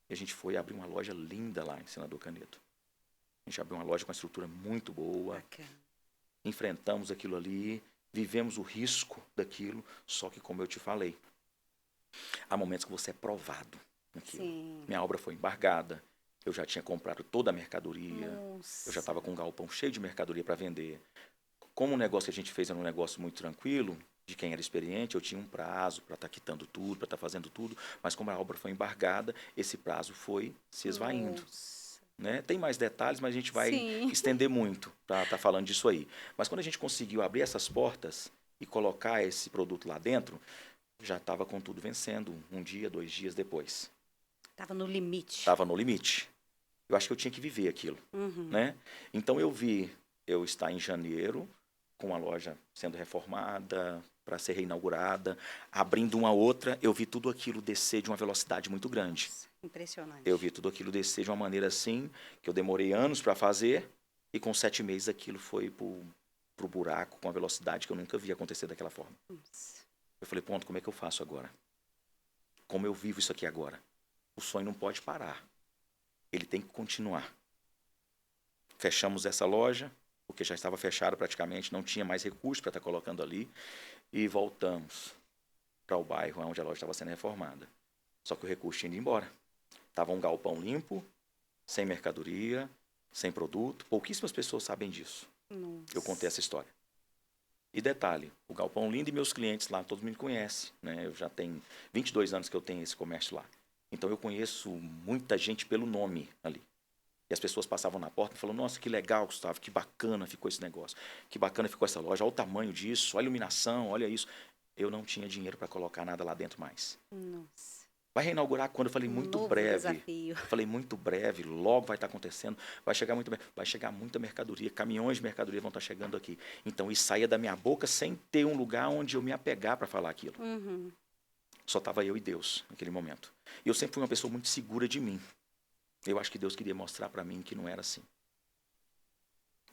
E a gente foi abrir uma loja linda lá em Senador Canedo. A gente abriu uma loja com uma estrutura muito boa. Bacana. Enfrentamos aquilo ali, vivemos o risco daquilo, só que como eu te falei, há momentos que você é provado naquilo. Sim. Minha obra foi embargada, eu já tinha comprado toda a mercadoria, Nossa. eu já estava com um galpão cheio de mercadoria para vender. Como o negócio que a gente fez era um negócio muito tranquilo, de quem era experiente, eu tinha um prazo para estar quitando tudo, para estar fazendo tudo, mas como a obra foi embargada, esse prazo foi se esvaindo. Nossa. Né? Tem mais detalhes, mas a gente vai Sim. estender muito para estar falando disso aí. Mas quando a gente conseguiu abrir essas portas e colocar esse produto lá dentro, já estava com tudo vencendo, um dia, 2 dias depois. Estava no limite. Estava no limite. Eu acho que eu tinha que viver aquilo. Né? Então eu estar em janeiro, com a loja sendo reformada, para ser reinaugurada, abrindo uma outra, eu vi tudo aquilo descer de uma velocidade muito grande. Impressionante. Eu vi tudo aquilo descer de uma maneira assim, que eu demorei anos para fazer, e com 7 meses aquilo foi pro buraco, com uma velocidade que eu nunca vi acontecer daquela forma. Nossa. Eu falei, ponto, como é que eu faço agora? Como eu vivo isso aqui agora? O sonho não pode parar. Ele tem que continuar. Fechamos essa loja, porque já estava fechada praticamente, não tinha mais recurso para estar colocando ali, e voltamos para o bairro onde a loja estava sendo reformada. Só que o recurso tinha ido embora. Estava um galpão limpo, sem mercadoria, sem produto. Pouquíssimas pessoas sabem disso. Nossa. Eu contei essa história. E detalhe, o galpão lindo e meus clientes lá, todos me conhecem. Né? Eu já tenho 22 anos que eu tenho esse comércio lá. Então eu conheço muita gente pelo nome ali. E as pessoas passavam na porta e falavam, nossa, que legal, Gustavo, que bacana ficou esse negócio. Que bacana ficou essa loja, olha o tamanho disso, olha a iluminação, olha isso. Eu não tinha dinheiro para colocar nada lá dentro mais. Nossa. Vai reinaugurar quando? Eu falei, muito Novo breve. desafio. Eu falei, muito breve, logo vai estar acontecendo. Vai chegar muita mercadoria, caminhões de mercadoria vão estar chegando aqui. Então, isso saía da minha boca sem ter um lugar onde eu me apegar para falar aquilo. Só estava eu e Deus naquele momento. E eu sempre fui uma pessoa muito segura de mim. Eu acho que Deus queria mostrar para mim que não era assim.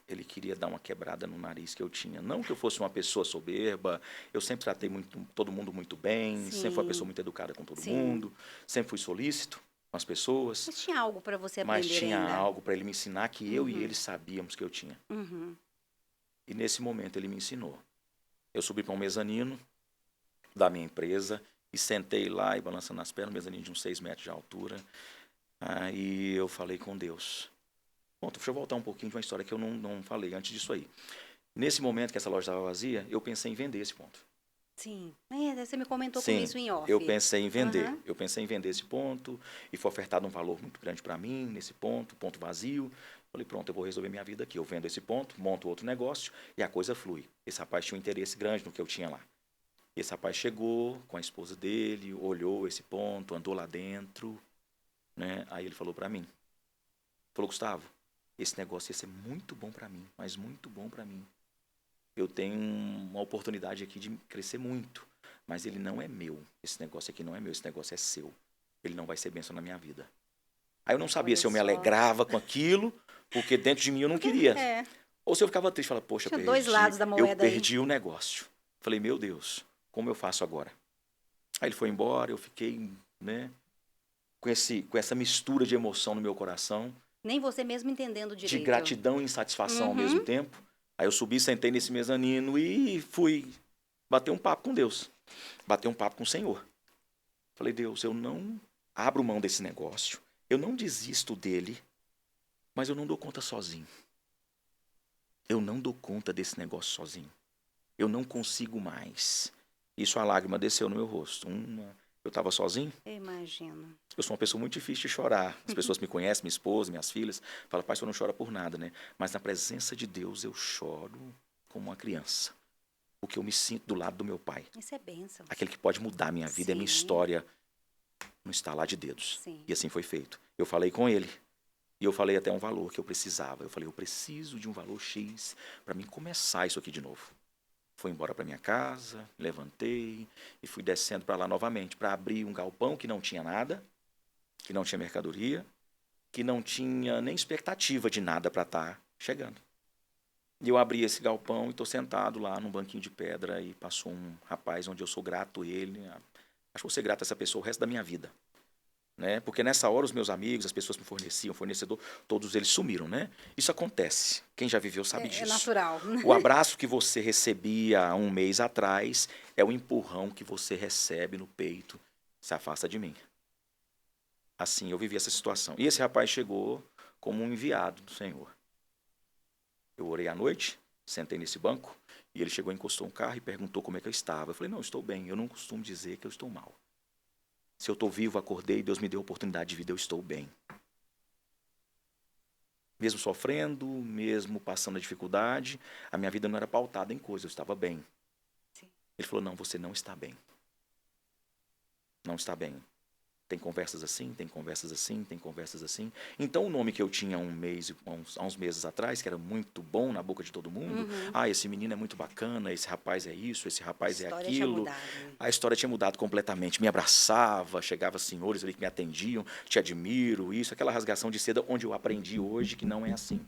Ele queria dar uma quebrada no nariz que eu tinha. Não que eu fosse uma pessoa soberba, eu sempre tratei todo mundo muito bem, Sim. sempre fui uma pessoa muito educada com todo Sim. mundo, sempre fui solícito com as pessoas. Mas tinha algo para você Mas aprender tinha ainda. algo para ele me ensinar que eu e ele sabíamos que eu tinha. E nesse momento ele me ensinou. Eu subi para um mezanino da minha empresa e sentei lá e balançando as pernas, um mezanino de uns 6 metros de altura. Aí eu falei com Deus. Bom, deixa eu voltar um pouquinho de uma história que eu não falei antes disso aí. Nesse momento que essa loja estava vazia, eu pensei em vender esse ponto. Sim. Você me comentou Sim, com isso em off. eu pensei em vender. Eu pensei em vender esse ponto e foi ofertado um valor muito grande para mim nesse ponto vazio. Falei, pronto, eu vou resolver minha vida aqui. Eu vendo esse ponto, monto outro negócio e a coisa flui. Esse rapaz tinha um interesse grande no que eu tinha lá. Esse rapaz chegou com a esposa dele, olhou esse ponto, andou lá dentro, né? Aí ele falou para mim, falou, Gustavo, esse negócio ia ser muito bom para mim, mas muito bom para mim. eu tenho uma oportunidade aqui de crescer muito, mas ele não é meu. Esse negócio aqui não é meu, esse negócio é seu. Ele não vai ser bênção na minha vida. Aí eu não sabia Olha se eu me só. alegrava com aquilo, porque dentro de mim eu não queria. É, Ou se eu ficava triste, falava, poxa, tinha dois lados da eu moeda aí. perdi o negócio. Falei, meu Deus, como eu faço agora? Aí ele foi embora, eu fiquei, né, com essa mistura de emoção no meu coração, Nem você mesmo entendendo de direito. gratidão e insatisfação ao mesmo Uhum. tempo. Aí eu subi, sentei nesse mezanino e fui bater um papo com Deus, bater um papo com o Senhor. Falei, Deus, eu não abro mão desse negócio, eu não desisto dele, mas eu não dou conta sozinho. Eu não dou conta desse negócio sozinho. Eu não consigo mais. Isso, a lágrima desceu no meu rosto. Eu estava sozinho. Eu imagino. Eu sou uma pessoa muito difícil de chorar. As pessoas me conhecem, minha esposa, minhas filhas, falam, pai, você não chora por nada, né? Mas na presença de Deus eu choro como uma criança. Porque eu me sinto do lado do meu pai. Isso é bênção. Aquele que pode mudar a minha vida, a minha Sim. história, no estalar de dedos. Sim. E assim foi feito. Eu falei com ele. E eu falei até um valor que eu precisava. Eu falei, eu preciso de um valor X para mim começar isso aqui de novo. Fui embora para minha casa, levantei e fui descendo para lá novamente, para abrir um galpão que não tinha nada, que não tinha mercadoria, que não tinha nem expectativa de nada para estar chegando. E eu abri esse galpão e estou sentado lá num banquinho de pedra e passou um rapaz onde eu sou grato a ele. Acho que vou ser grato a essa pessoa o resto da minha vida. Né? Porque nessa hora os meus amigos, as pessoas que me forneciam, fornecedor, todos eles sumiram, né? Isso acontece. Quem já viveu sabe disso. É natural. O abraço que você recebia há um mês atrás é o empurrão que você recebe no peito. Se afasta de mim. Assim, eu vivi essa situação. E esse rapaz chegou como um enviado do Senhor. Eu orei à noite, sentei nesse banco, e ele chegou, encostou um carro e perguntou como é que eu estava. Eu falei, não, estou bem. Eu não costumo dizer que eu estou mal. Se eu estou vivo, acordei, Deus me deu a oportunidade de vida, eu estou bem. Mesmo sofrendo, mesmo passando a dificuldade, a minha vida não era pautada em coisa, eu estava bem. Sim. Ele falou, não, você não está bem. Não está bem. Tem conversas assim, tem conversas assim, tem conversas assim. Então o nome que eu tinha há uns meses atrás, que era muito bom na boca de todo mundo, esse menino é muito bacana, esse rapaz é isso, esse rapaz é A história tinha aquilo. mudado. A história tinha mudado completamente. Me abraçava, chegava senhores ali que me atendiam, te admiro, isso, aquela rasgação de seda onde eu aprendi hoje que não é assim.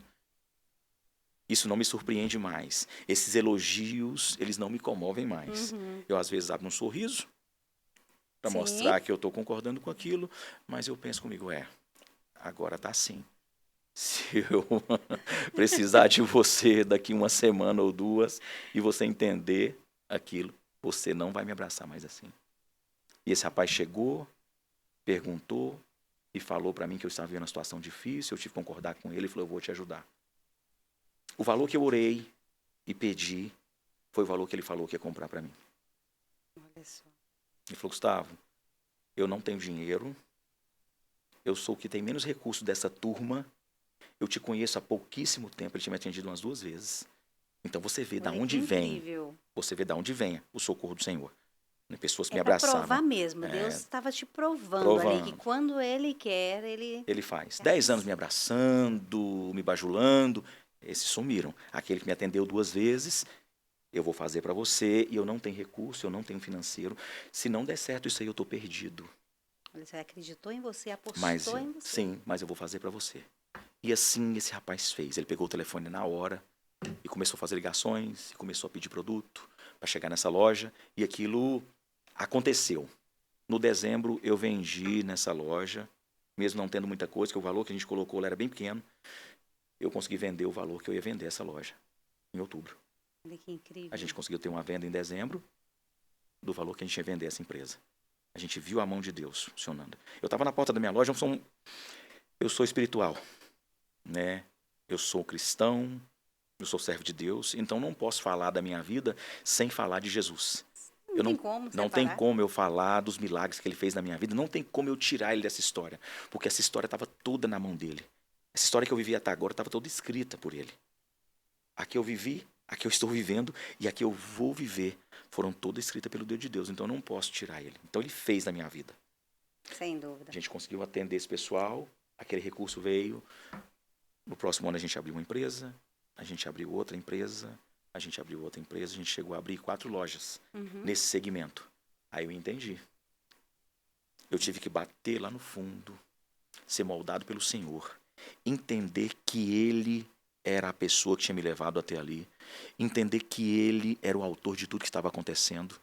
Isso não me surpreende mais. Esses elogios, eles não me comovem mais. Eu às vezes abro um sorriso, para Sim. mostrar que eu estou concordando com aquilo, mas eu penso comigo, agora tá assim. Se eu precisar de você daqui uma semana ou duas e você entender aquilo, você não vai me abraçar mais assim. E esse rapaz chegou, perguntou e falou para mim que eu estava vivendo uma situação difícil, eu tive que concordar com ele e falou, eu vou te ajudar. O valor que eu orei e pedi foi o valor que ele falou que ia comprar para mim. Olha só. Ele falou, Gustavo, eu não tenho dinheiro, eu sou o que tem menos recurso dessa turma, eu te conheço há pouquíssimo tempo, ele tinha me atendido umas 2 vezes. Então você vê Olha de onde que vem, incrível. você vê de onde vem o socorro do Senhor. Né? Pessoas que me É para abraçavam. provar mesmo. Deus estava te provando ali que quando Ele quer, Ele faz. faz. 10 anos me abraçando, me bajulando, esses sumiram. Aquele que me atendeu 2 vezes, eu vou fazer para você e eu não tenho recurso, eu não tenho financeiro. Se não der certo isso aí, eu estou perdido. Você acreditou em você, apostou Mas, em você. sim, mas eu vou fazer para você. E assim esse rapaz fez. Ele pegou o telefone na hora e começou a fazer ligações, e começou a pedir produto para chegar nessa loja. E aquilo aconteceu. No dezembro, eu vendi nessa loja, mesmo não tendo muita coisa, que o valor que a gente colocou lá era bem pequeno. Eu consegui vender o valor que eu ia vender essa loja em outubro. Olha que incrível. A gente conseguiu ter uma venda em dezembro do valor que a gente ia vender essa empresa. A gente viu a mão de Deus funcionando. Eu estava na porta da minha loja, eu sou espiritual, né? Eu sou cristão, eu sou servo de Deus, então não posso falar da minha vida sem falar de Jesus. Não tem como eu falar dos milagres que ele fez na minha vida, não tem como eu tirar ele dessa história, porque essa história estava toda na mão dele. Essa história que eu vivi até agora estava toda escrita por ele. A que eu vivi, a que eu estou vivendo e a que eu vou viver foram todas escritas pelo Deus de Deus, então eu não posso tirar ele. Então ele fez na minha vida. Sem dúvida. A gente conseguiu atender esse pessoal, aquele recurso veio. No próximo ano a gente abriu uma empresa, a gente abriu outra empresa, A gente abriu outra empresa, a gente chegou a abrir 4 lojas Uhum. nesse segmento. Aí eu entendi. Eu tive que bater lá no fundo, ser moldado pelo Senhor, entender que Ele era a pessoa que tinha me levado até ali, entender que Ele era o autor de tudo que estava acontecendo.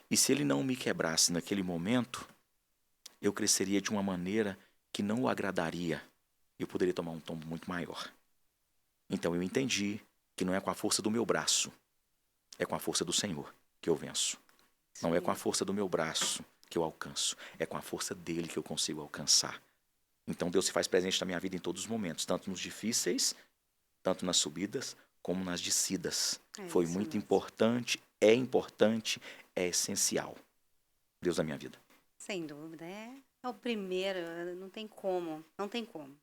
E se Ele não me quebrasse naquele momento, eu cresceria de uma maneira que não o agradaria. Eu poderia tomar um tombo muito maior. Então eu entendi que não é com a força do meu braço, é com a força do Senhor que eu venço. Não é com a força do meu braço que eu alcanço, é com a força dele que eu consigo alcançar. Então Deus se faz presente na minha vida em todos os momentos, tanto nos difíceis, tanto nas subidas, como nas descidas. Foi Isso muito mesmo. importante, é essencial. Deus na minha vida. Sem dúvida, é o primeiro, não tem como, não tem como.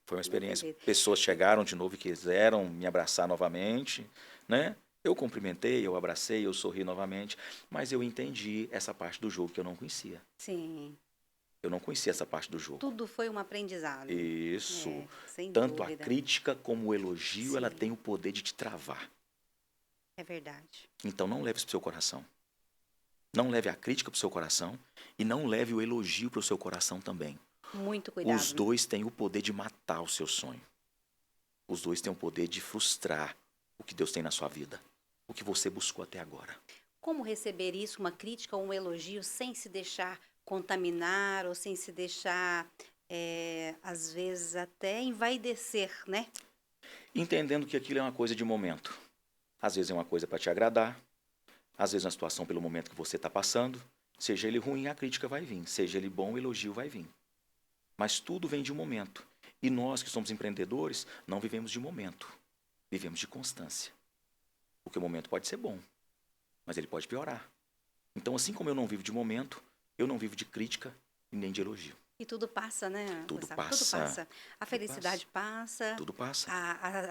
Foi uma Não tem experiência. jeito. Pessoas chegaram de novo e quiseram me abraçar novamente, né? Eu cumprimentei, eu abracei, eu sorri novamente, mas eu entendi essa parte do jogo que eu não conhecia. Sim, Eu não conhecia essa parte do jogo. tudo foi um aprendizado. Isso. Sem Tanto a dúvida. crítica como o elogio, ela Sim. tem o poder de te travar. É verdade. Então não leve isso para o seu coração. Não leve a crítica para o seu coração e não leve o elogio para o seu coração também. Muito cuidado. Os dois têm o poder de matar o seu sonho. Os dois têm o poder de frustrar o que Deus tem na sua vida, o que você buscou até agora. Como receber isso, uma crítica ou um elogio, sem se deixar contaminar ou sem se deixar, às vezes, até envaidecer, né? Entendendo que aquilo é uma coisa de momento. Às vezes é uma coisa para te agradar, às vezes é uma situação pelo momento que você está passando. Seja ele ruim, a crítica vai vir. Seja ele bom, o elogio vai vir. Mas tudo vem de um momento. E nós que somos empreendedores, não vivemos de momento. Vivemos de constância. Porque o momento pode ser bom, mas ele pode piorar. Então, assim como eu não vivo de momento, eu não vivo de crítica e nem de elogio. E tudo passa, né, Tudo Gustavo? Tudo passa. passa. A felicidade passa, Tudo passa.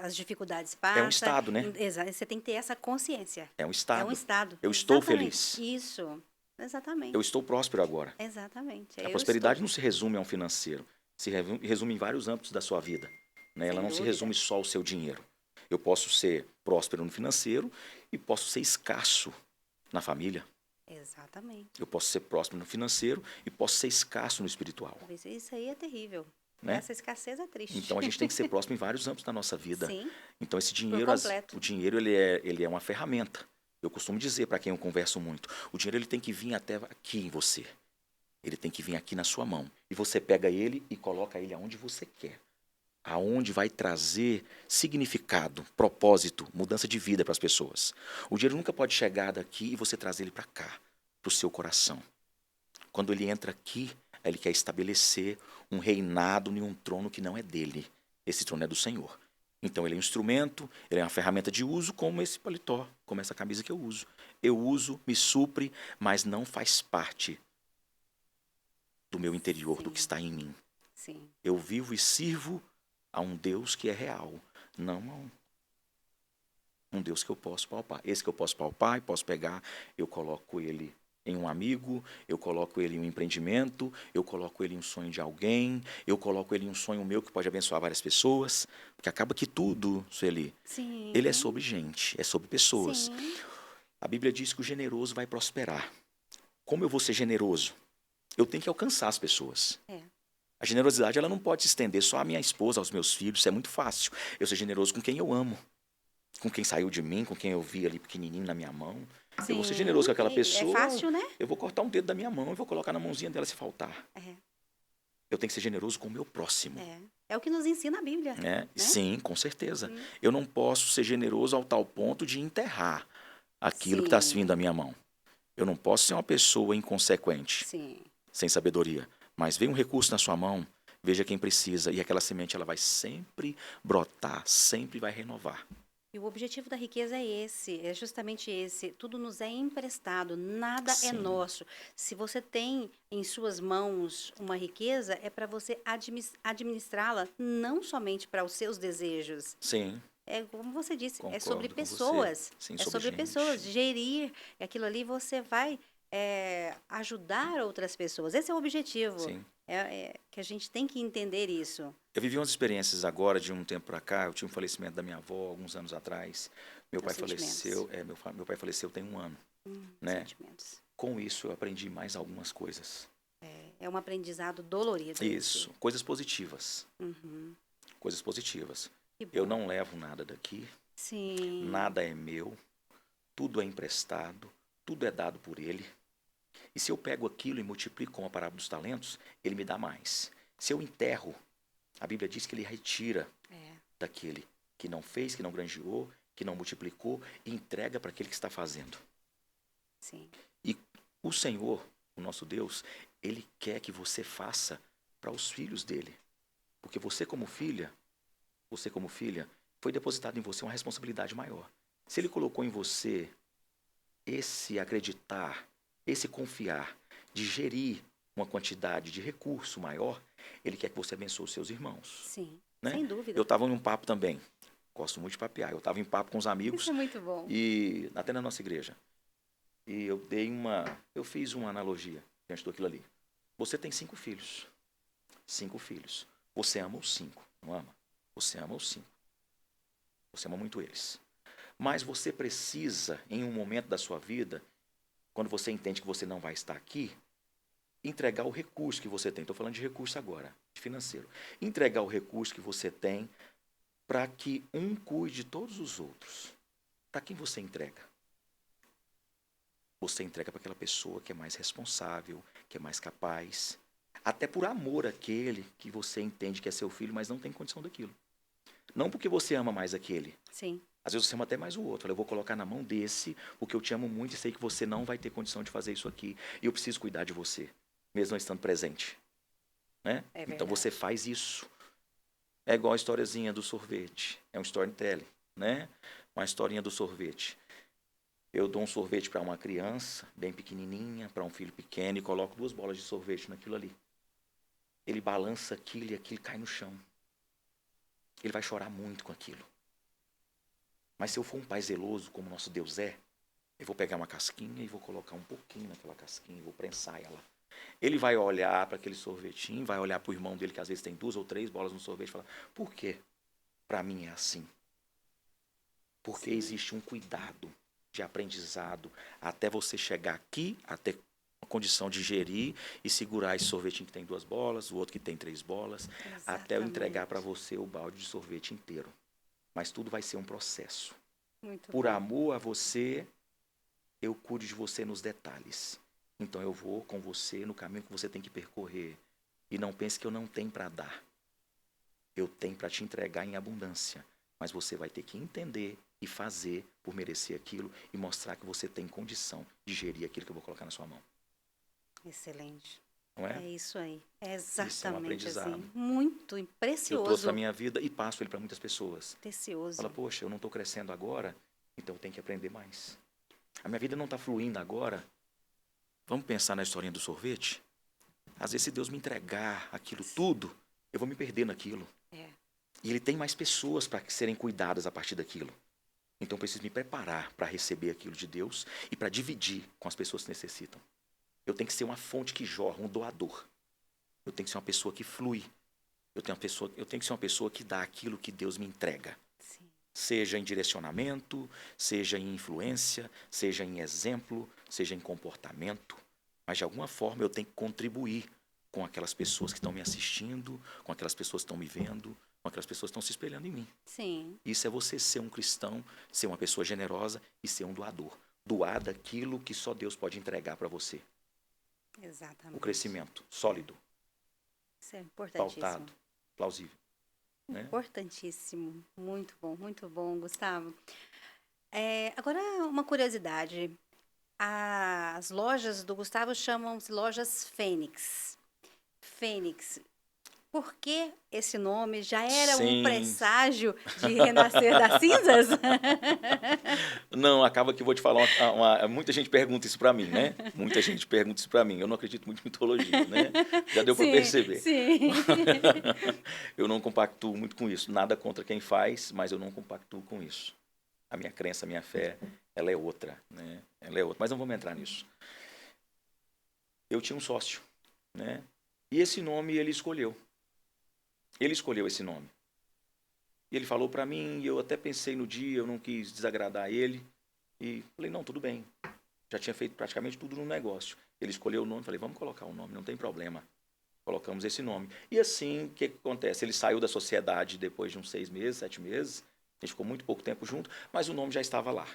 as dificuldades passam. É um estado, né? Exato. Você tem que ter essa consciência. É um É um estado. estado. Eu estou Exatamente. feliz. Isso. Exatamente. Eu estou próspero agora. Exatamente. A Eu prosperidade estou. não se resume a um financeiro. Se resume em vários âmbitos da sua vida. Né? Ela Sem não se dúvida. resume só ao seu dinheiro. Eu posso ser próspero no financeiro e posso ser escasso na família. Exatamente. Eu posso ser próspero no financeiro e posso ser escasso no espiritual. Isso aí é terrível. Né? Essa escassez é triste. Então a gente tem que ser próximo em vários âmbitos da nossa vida. Sim. Então esse dinheiro, completo. o dinheiro ele é uma ferramenta. Eu costumo dizer para quem eu converso muito, o dinheiro ele tem que vir até aqui em você. Ele tem que vir aqui na sua mão. E você pega ele e coloca ele aonde você quer. Aonde vai trazer significado, propósito, mudança de vida para as pessoas. O dinheiro nunca pode chegar daqui e você trazer ele para cá, para o seu coração. Quando ele entra aqui, ele quer estabelecer um reinado em um trono que não é dele. Esse trono é do Senhor. Então ele é um instrumento, ele é uma ferramenta de uso, como esse paletó, como essa camisa que eu uso. Eu uso, me supre, mas não faz parte do meu interior, Sim. do que está em mim. Sim. Eu vivo e sirvo a um Deus que é real, não a um Deus que eu posso palpar. Esse que eu posso palpar e posso pegar, eu coloco ele em um amigo, eu coloco ele em um empreendimento, eu coloco ele em um sonho de alguém, eu coloco ele em um sonho meu que pode abençoar várias pessoas, porque acaba que tudo, Sueli, Sim. ele é sobre gente, é sobre pessoas. Sim. A Bíblia diz que o generoso vai prosperar. Como eu vou ser generoso? Eu tenho que alcançar as pessoas. É. A generosidade ela não pode se estender só à minha esposa, aos meus filhos. Isso é muito fácil. Eu ser generoso com quem eu amo, com quem saiu de mim, com quem eu vi ali pequenininho na minha mão. Eu vou ser generoso com aquela pessoa. É fácil, né? Eu vou cortar um dedo da minha mão e vou colocar na mãozinha dela se faltar. É. Eu tenho que ser generoso com o meu próximo. É o que nos ensina a Bíblia. Né? Sim, com certeza. Sim. Eu não posso ser generoso ao tal ponto de enterrar aquilo que está Sim. vindo da minha mão. Eu não posso ser uma pessoa inconsequente, Sim. sem sabedoria. Mas veio um recurso na sua mão, veja quem precisa. E aquela semente ela vai sempre brotar, sempre vai renovar. E o objetivo da riqueza é justamente esse. Tudo nos é emprestado, nada é Sim. nosso. Se você tem em suas mãos uma riqueza, é para você administrá-la não somente para os seus desejos. Sim, É como você disse, é Concordo sobre com você. pessoas. Sim, É sobre sobre gente. pessoas. Gerir aquilo ali, você vai ajudar outras pessoas. Esse é o objetivo. Sim. Que a gente tem que entender isso. Eu vivi umas experiências agora, de um tempo para cá. Eu tive um falecimento da minha avó, alguns anos atrás. Meu pai Os sentimentos. faleceu, meu pai faleceu tem 1 ano, né? Sentimentos. Com isso, eu aprendi mais algumas coisas. É um aprendizado dolorido. Isso, coisas positivas. Uhum. Coisas positivas. Que bom. Eu não levo nada daqui, Sim. nada é meu, tudo é emprestado, tudo é dado por ele. E se eu pego aquilo e multiplico com a parábola dos talentos, ele me dá mais. Se eu enterro, a Bíblia diz que ele retira daquele que não fez, que não granjeou, que não multiplicou, e entrega para aquele que está fazendo. Sim. E o Senhor, o nosso Deus, ele quer que você faça para os filhos dele. Porque você como filha, foi depositado em você uma responsabilidade maior. Se ele colocou em você esse acreditar, esse confiar, de gerir uma quantidade de recurso maior, ele quer que você abençoe os seus irmãos. Sim, Né? sem dúvida. Eu estava em um papo também, gosto muito de papear, eu estava em papo com os amigos. Isso é muito bom. E até na nossa igreja. E eu fiz uma analogia diante daquilo ali. Você tem 5 filhos. 5 filhos. Você ama os 5, não ama? Você ama os 5. Você ama muito eles. Mas você precisa, em um momento da sua vida, quando você entende que você não vai estar aqui, entregar o recurso que você tem. Estou falando de recurso agora, de financeiro. Entregar o recurso que você tem para que um cuide de todos os outros. Para quem você entrega? Você entrega para aquela pessoa que é mais responsável, que é mais capaz. Até por amor àquele que você entende que é seu filho, mas não tem condição daquilo. Não porque você ama mais aquele. Sim. Às vezes você ama até mais o outro. Eu vou colocar na mão desse, porque eu te amo muito e sei que você não vai ter condição de fazer isso aqui. E eu preciso cuidar de você, mesmo não estando presente. Né? É então verdade. você faz isso. É igual a historiazinha do sorvete. É um storytelling, né? Uma historinha do sorvete. Eu dou um sorvete para uma criança, bem pequenininha, para um filho pequeno, e coloco 2 bolas de sorvete naquilo ali. Ele balança aquilo e aquilo cai no chão. Ele vai chorar muito com aquilo. Mas se eu for um pai zeloso, como nosso Deus é, eu vou pegar uma casquinha e vou colocar um pouquinho naquela casquinha, vou prensar ela. Ele vai olhar para aquele sorvetinho, vai olhar para o irmão dele, que às vezes tem 2 ou 3 bolas no sorvete, e falar, por quê? Para mim é assim. Porque existe um cuidado de aprendizado até você chegar aqui, até a condição de gerir e segurar esse sorvetinho que tem 2 bolas, o outro que tem 3 bolas, até eu entregar para você o balde de sorvete inteiro. Mas tudo vai ser um processo. Muito Por bom. amor a você, eu cuido de você nos detalhes. Então eu vou com você no caminho que você tem que percorrer. E não pense que eu não tenho para dar. Eu tenho para te entregar em abundância. Mas você vai ter que entender e fazer por merecer aquilo e mostrar que você tem condição de gerir aquilo que eu vou colocar na sua mão. Excelente. Não é? É isso aí. É Isso é um exatamente aprendizado. assim. Muito Eu trouxe precioso. para a minha vida e passo ele para muitas pessoas. Precioso. Fala, poxa, eu não estou crescendo agora, então eu tenho que aprender mais. A minha vida não está fluindo agora. Vamos pensar na historinha do sorvete? Às vezes, se Deus me entregar aquilo tudo, eu vou me perder naquilo. E Ele tem mais pessoas para serem cuidadas a partir daquilo. Então, eu preciso me preparar para receber aquilo de Deus e para dividir com as pessoas que necessitam. Eu tenho que ser uma fonte que jorra, um doador. Eu tenho que ser uma pessoa que flui. Eu tenho que ser uma pessoa que dá aquilo que Deus me entrega. Sim. Seja em direcionamento, seja em influência, seja em exemplo, seja em comportamento. Mas, de alguma forma, eu tenho que contribuir com aquelas pessoas que estão me assistindo, com aquelas pessoas que estão me vendo, com aquelas pessoas que estão se espelhando em mim. Sim. Isso é você ser um cristão, ser uma pessoa generosa e ser um doador. Doar daquilo que só Deus pode entregar para você. Exatamente. O crescimento sólido, Isso é importantíssimo. pautado, plausível. Né? Importantíssimo. Muito bom, Gustavo. Agora, uma curiosidade. As lojas do Gustavo chamam-se lojas Fênix. Fênix. Por que esse nome? Já era um Sim. presságio de renascer das cinzas? Não, acaba que eu vou te falar, muita gente pergunta isso para mim, né? Muita gente pergunta isso para mim. Eu não acredito muito em mitologia, né? Já deu para Sim, perceber. sim. Eu não compactuo muito com isso. Nada contra quem faz, mas eu não compactuo com isso. A minha crença, a minha fé, ela é outra, né? Ela é outra. Mas não vamos entrar nisso. eu tinha um sócio, né? E esse nome ele escolheu. Ele escolheu esse nome. E ele falou para mim, e eu até pensei no dia, eu não quis desagradar ele. E falei, não, tudo bem. Já tinha feito praticamente tudo no negócio. Ele escolheu o nome, falei, vamos colocar o nome, não tem problema. Colocamos esse nome. E assim, o que acontece? Ele saiu da sociedade depois de uns 6 meses, 7 meses. A gente ficou muito pouco tempo junto, mas o nome já estava lá.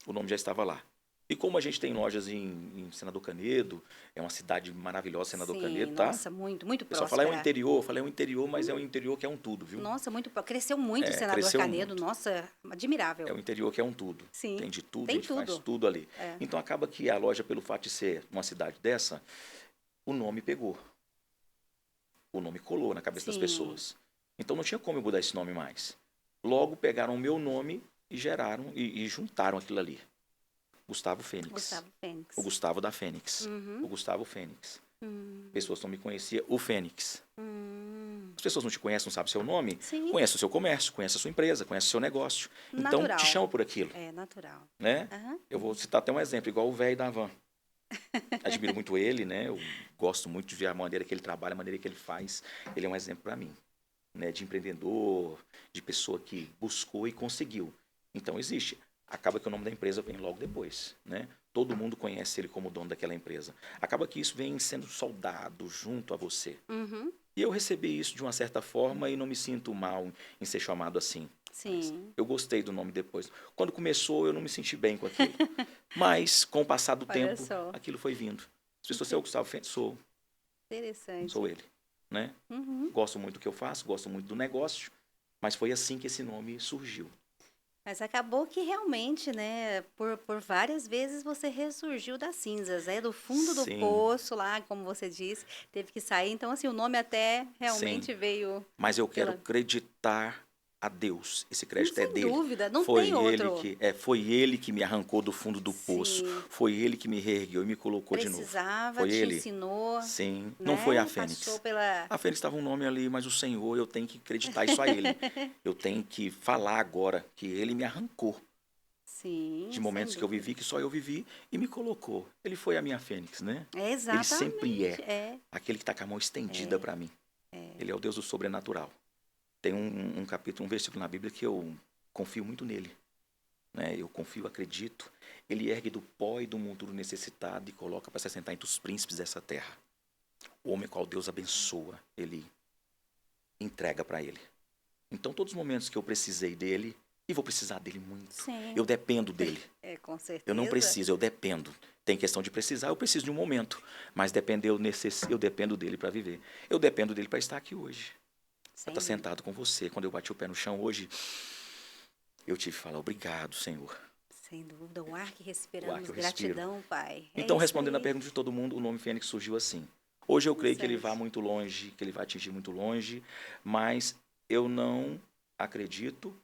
O nome já estava lá. E como a gente tem lojas em Senador Canedo, é uma cidade maravilhosa, Senador Sim, Canedo, tá? nossa, muito, muito O pessoal fala, é um próspera. interior. Eu falei, é um interior, mas é um interior que é um tudo, viu? Nossa, muito cresceu muito o É, Senador cresceu Canedo, muito. nossa, admirável. É um interior que é um tudo. Sim, Tem de tudo, a tem gente faz tudo. tudo ali. É. Então acaba que a loja, pelo fato de ser uma cidade dessa, o nome pegou. O nome colou na cabeça das Sim. pessoas. Então não tinha como eu mudar esse nome mais. Logo pegaram o meu nome e geraram e juntaram aquilo ali. Gustavo Fênix. Gustavo Fênix. O Gustavo da Fênix. Uhum. O Gustavo Fênix. Pessoas não me conheciam, o Fênix. As pessoas não te conhecem, não sabem seu nome, Sim. conhecem o seu comércio, conhecem a sua empresa, conhecem o seu negócio. Então Natural. te chamam por aquilo, É natural. né? Aham. Eu vou citar até um exemplo, igual o velho da van. Admiro muito ele, né? Eu gosto muito de ver a maneira que ele trabalha, a maneira que ele faz. Ele é um exemplo para mim, né? De empreendedor, de pessoa que buscou e conseguiu. Então existe. Acaba que o nome da empresa vem logo depois, né? Todo mundo conhece ele como dono daquela empresa. Acaba que isso vem sendo soldado junto a você. Uhum. E eu recebi isso de uma certa forma e não me sinto mal em ser chamado assim. Sim. Eu gostei do nome depois. Quando começou, eu não me senti bem com aquilo. Mas, com o passar do Olha tempo, só. aquilo foi vindo. As pessoas, você é o Gustavo Fênix? Interessante. Sou ele, né? Uhum. Gosto muito do que eu faço, gosto muito do negócio, mas foi assim que esse nome surgiu. Mas acabou que realmente, né, por várias vezes você ressurgiu das cinzas, do fundo do Sim, poço lá, como você disse, teve que sair. Então, assim, o nome até sim. realmente veio Mas eu quero pela... acreditar a Deus. Esse crédito é Sem dele. dúvida, não tem outro. Foi ele que me arrancou do fundo do poço. Sim, Foi ele que me reergueu e me colocou de novo. precisava, Foi te ele? ensinou, Sim. Não foi a né? Passou Fênix. pela... A Fênix estava um nome ali, mas o Senhor, eu tenho que acreditar isso a ele. Eu tenho que falar agora que ele me arrancou Sim, de sem momentos que eu dúvida. vivi, que só eu vivi, e me colocou. Ele foi a minha Fênix, né? É Ele sempre exatamente, é. aquele que está com a mão estendida para mim. Ele é o Deus do sobrenatural. Tem um capítulo, um versículo na Bíblia que eu confio muito nele. Né? Eu confio, acredito. Ele ergue do pó e do monturo necessitado e coloca para se assentar entre os príncipes dessa terra. O homem qual Deus abençoa, ele entrega para ele. Então, todos os momentos que eu precisei dele, e vou precisar dele muito, Sim, eu dependo dele. com Eu não certeza. preciso, eu dependo. Tem questão de precisar, eu preciso de um momento. Mas eu dependo dele para viver. Eu dependo dele para estar aqui hoje. Para Sem estar dúvida. sentado com você. Quando eu bati o pé no chão hoje, eu tive que falar obrigado, Senhor. Sem dúvida, o ar que O ar respiramos, que eu respiro. gratidão, Pai. Então, Isso respondendo a aí. pergunta de todo mundo, o nome Fênix surgiu assim. Hoje eu creio que ele vai Interessante. muito longe, que ele vai atingir muito longe, mas eu não acredito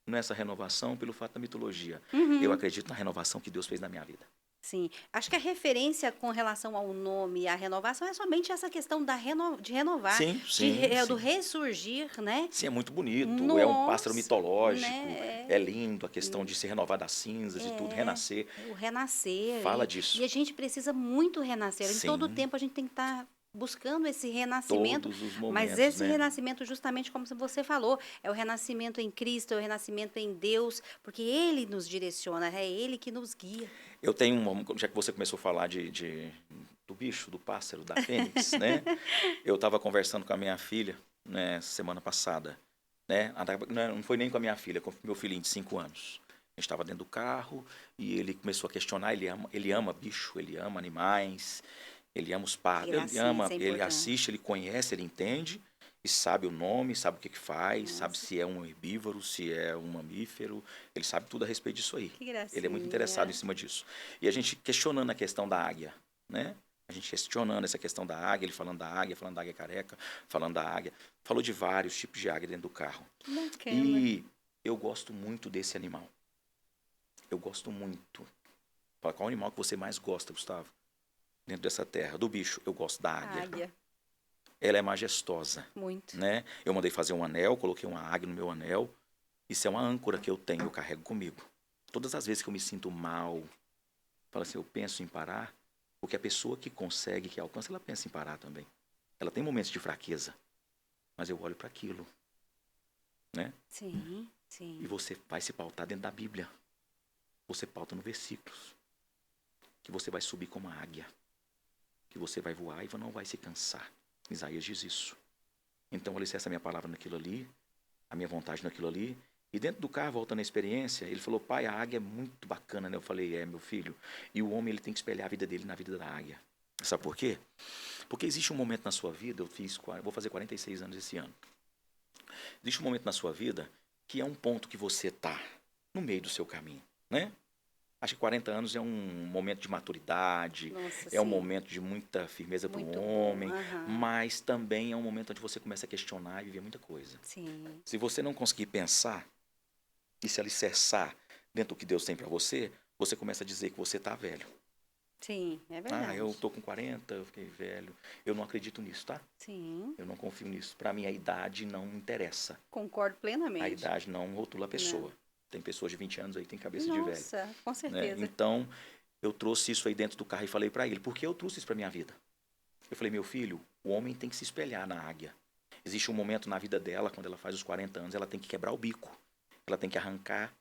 nessa renovação pelo fato da mitologia. Eu Uhum. acredito na renovação que Deus fez na minha vida. Sim, acho que a referência com relação ao nome e à renovação é somente essa questão de renovar, Sim, sim, do sim. ressurgir, né? Sim, é muito bonito, é um pássaro Nossa, mitológico, né? é lindo a questão de se renovar das cinzas e tudo, renascer. O renascer. Fala E disso. a gente precisa muito renascer. Em todo Sim, tempo a gente tem que estar buscando esse renascimento, todos os mas momentos, esse né? renascimento, justamente como você falou, é o renascimento em Cristo, é o renascimento em Deus, porque Ele nos direciona, é Ele que nos guia. Eu tenho já que você começou a falar do bicho, do pássaro, da fênix, né? Eu estava conversando com a minha filha, né, semana passada, né? Não foi nem com a minha filha, com o meu filhinho de 5 anos. A gente estava dentro do carro e ele começou a questionar, ele ama bicho, ele ama animais, ele ama os pássaros, ele Sim, ama, isso é ele importante. assiste, ele conhece, ele entende e sabe o nome, sabe o que faz, sabe Nossa, se é um herbívoro, se é um mamífero, ele sabe tudo a respeito disso aí. que Ele é muito interessado em gracinha. cima disso. E a gente questionando a questão da águia, né? A gente questionando essa questão da águia, ele falando da águia careca, falando da águia. Falou de vários tipos de águia dentro do carro. Que bacana. E eu gosto muito desse animal. Eu gosto muito. Fala, qual animal que você mais gosta, Gustavo? Dentro dessa terra. Do bicho, eu gosto da águia. Águia, Ela é majestosa, muito. né? Eu mandei fazer um anel, coloquei uma águia no meu anel. Isso é uma âncora que eu tenho, eu carrego comigo. Todas as vezes que eu me sinto mal, falo assim, eu penso em parar, Porque a pessoa que consegue, que alcança, ela pensa em parar também. Ela tem momentos de fraqueza. Mas eu olho para aquilo, né? Sim, E sim. você vai se pautar dentro da Bíblia. Você pauta no versículos. Que você vai subir como a águia. Que você vai voar e não vai se cansar. Isaías diz isso. Então, eu alicerço a minha palavra naquilo ali, a minha vontade naquilo ali. E dentro do carro, voltando à experiência, ele falou, pai, a águia é muito bacana, né? Eu falei, meu filho. E o homem, ele tem que espelhar a vida dele na vida da águia. Sabe por quê? Porque existe um momento na sua vida, vou fazer 46 anos esse ano. Existe um momento na sua vida que é um ponto que você está no meio do seu caminho, né? Acho que 40 anos é um momento de maturidade, Nossa, é um sim. momento de muita firmeza para o Muito bom. homem, Aham. mas também é um momento onde você começa a questionar e viver muita coisa. Sim. Se você não conseguir pensar e se alicerçar dentro do que Deus tem para você, você começa a dizer que você está velho. Sim, é Eu verdade. estou com 40, eu fiquei velho. Eu não acredito nisso, tá? Sim, Eu não confio nisso. Para mim, a idade não interessa. concordo A plenamente. idade não rotula a Não. pessoa. Tem pessoas de 20 anos aí que tem cabeça de velho, Nossa, com né? certeza. Então, eu trouxe isso aí dentro do carro e falei para ele, por que eu trouxe isso para minha vida? Eu falei, meu filho, o homem tem que se espelhar na águia. Existe um momento na vida dela, quando ela faz os 40 anos, ela tem que quebrar o bico. Ela tem que arrancar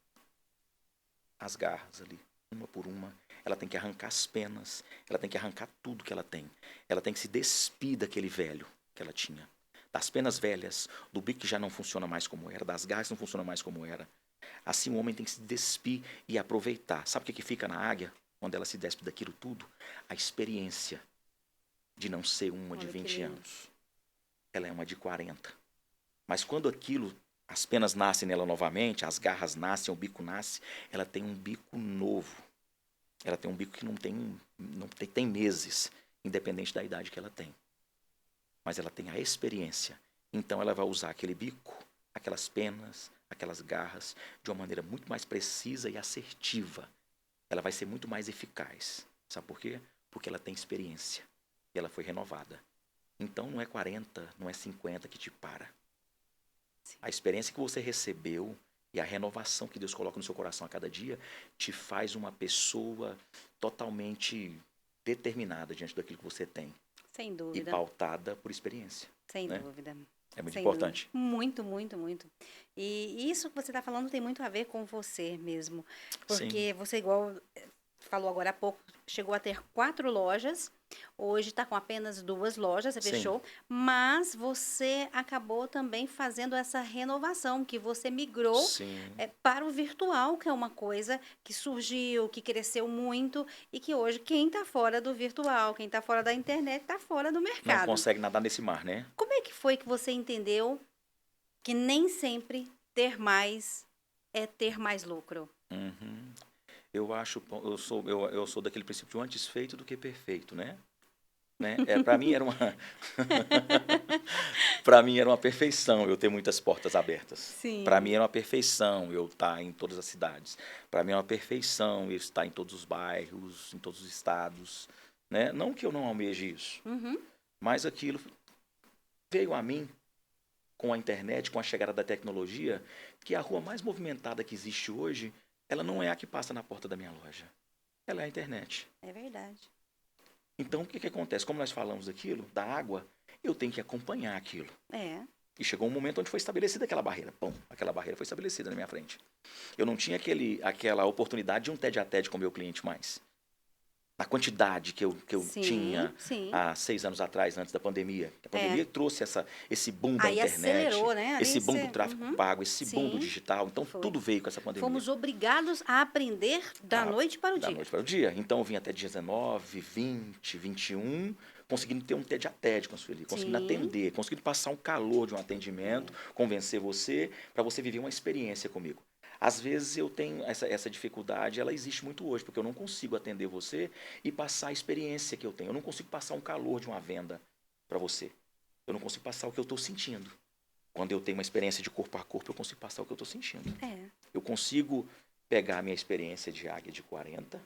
as garras ali, uma por uma. Ela tem que arrancar as penas. Ela tem que arrancar tudo que ela tem. Ela tem que se despir daquele velho que ela tinha. Das penas velhas, do bico que já não funciona mais como era, das garras que não funcionam mais como era. Assim o homem tem que se despir e aproveitar. Sabe o que fica na águia? Quando ela se despe daquilo tudo? A experiência de não ser uma de Olha que 20 lindo. anos. Ela é uma de 40. Mas quando aquilo, as penas nascem nela novamente, as garras nascem, o bico nasce, ela tem um bico novo. Ela tem um bico que tem meses, independente da idade que ela tem. Mas ela tem a experiência. Então ela vai usar aquele bico, aquelas penas, aquelas garras, de uma maneira muito mais precisa e assertiva. Ela vai ser muito mais eficaz. Sabe por quê? Porque ela tem experiência. E ela foi renovada. Então não é 40, não é 50 que te para. Sim. A experiência que você recebeu e a renovação que Deus coloca no seu coração a cada dia te faz uma pessoa totalmente determinada diante daquilo que você tem Sem e dúvida. pautada por experiência, Sem né? dúvida. É muito Sem dúvida. importante. Muito, muito, muito. E isso que você está falando tem muito a ver com você mesmo. Sim, Porque você, igual falou agora há pouco, chegou a ter 4 lojas. Hoje está com apenas 2 lojas, você sim, fechou. Mas você acabou também fazendo essa renovação, que você migrou sim. para o virtual, que é uma coisa que surgiu, que cresceu muito e que hoje quem está fora do virtual, quem está fora da internet, está fora do Não mercado. consegue nadar nesse mar, né? Como é que foi que você entendeu que nem sempre ter mais é ter mais lucro? Uhum. Eu sou daquele princípio de antes feito do que perfeito, né? Para mim era uma para mim era uma perfeição eu ter muitas portas abertas. Para mim Sim. era uma perfeição eu estar em todas as cidades. Para mim é uma perfeição eu estar em todos os bairros, em todos os estados, né? Não que eu não almeje isso, Uhum. mas aquilo veio a mim com a internet, com a chegada da tecnologia, que a rua mais movimentada que existe hoje, ela não é a que passa na porta da minha loja. Ela é a internet. É verdade. Então, o que, que acontece? Como nós falamos daquilo, da água, eu tenho que acompanhar aquilo. É. E chegou um momento onde foi estabelecida aquela barreira. Pum, aquela barreira foi estabelecida na minha frente. Eu não tinha aquela oportunidade de um tete a tete com o meu cliente mais. Na quantidade que eu Sim, tinha sim. há 6 anos atrás, antes da pandemia. A É. pandemia trouxe esse boom da Aí internet, acelerou, né? Ali esse boom do você. tráfego Uhum. pago, esse boom do Sim, digital. Então, foi. tudo veio com essa pandemia. Fomos obrigados a aprender da a- noite para o da dia. noite para o dia. Então eu vim até dia 19, 20, 21, conseguindo ter um TED a TED com a Sueli, conseguindo Sim. atender, conseguindo passar um calor de um atendimento, convencer você, para você viver uma experiência comigo. Às vezes eu tenho essa dificuldade, ela existe muito hoje, porque eu não consigo atender você e passar a experiência que eu tenho. Eu não consigo passar um calor de uma venda para você. Eu não consigo passar o que eu estou sentindo. Quando eu tenho uma experiência de corpo a corpo, eu consigo passar o que eu estou sentindo. É. Eu consigo pegar a minha experiência de águia de 40,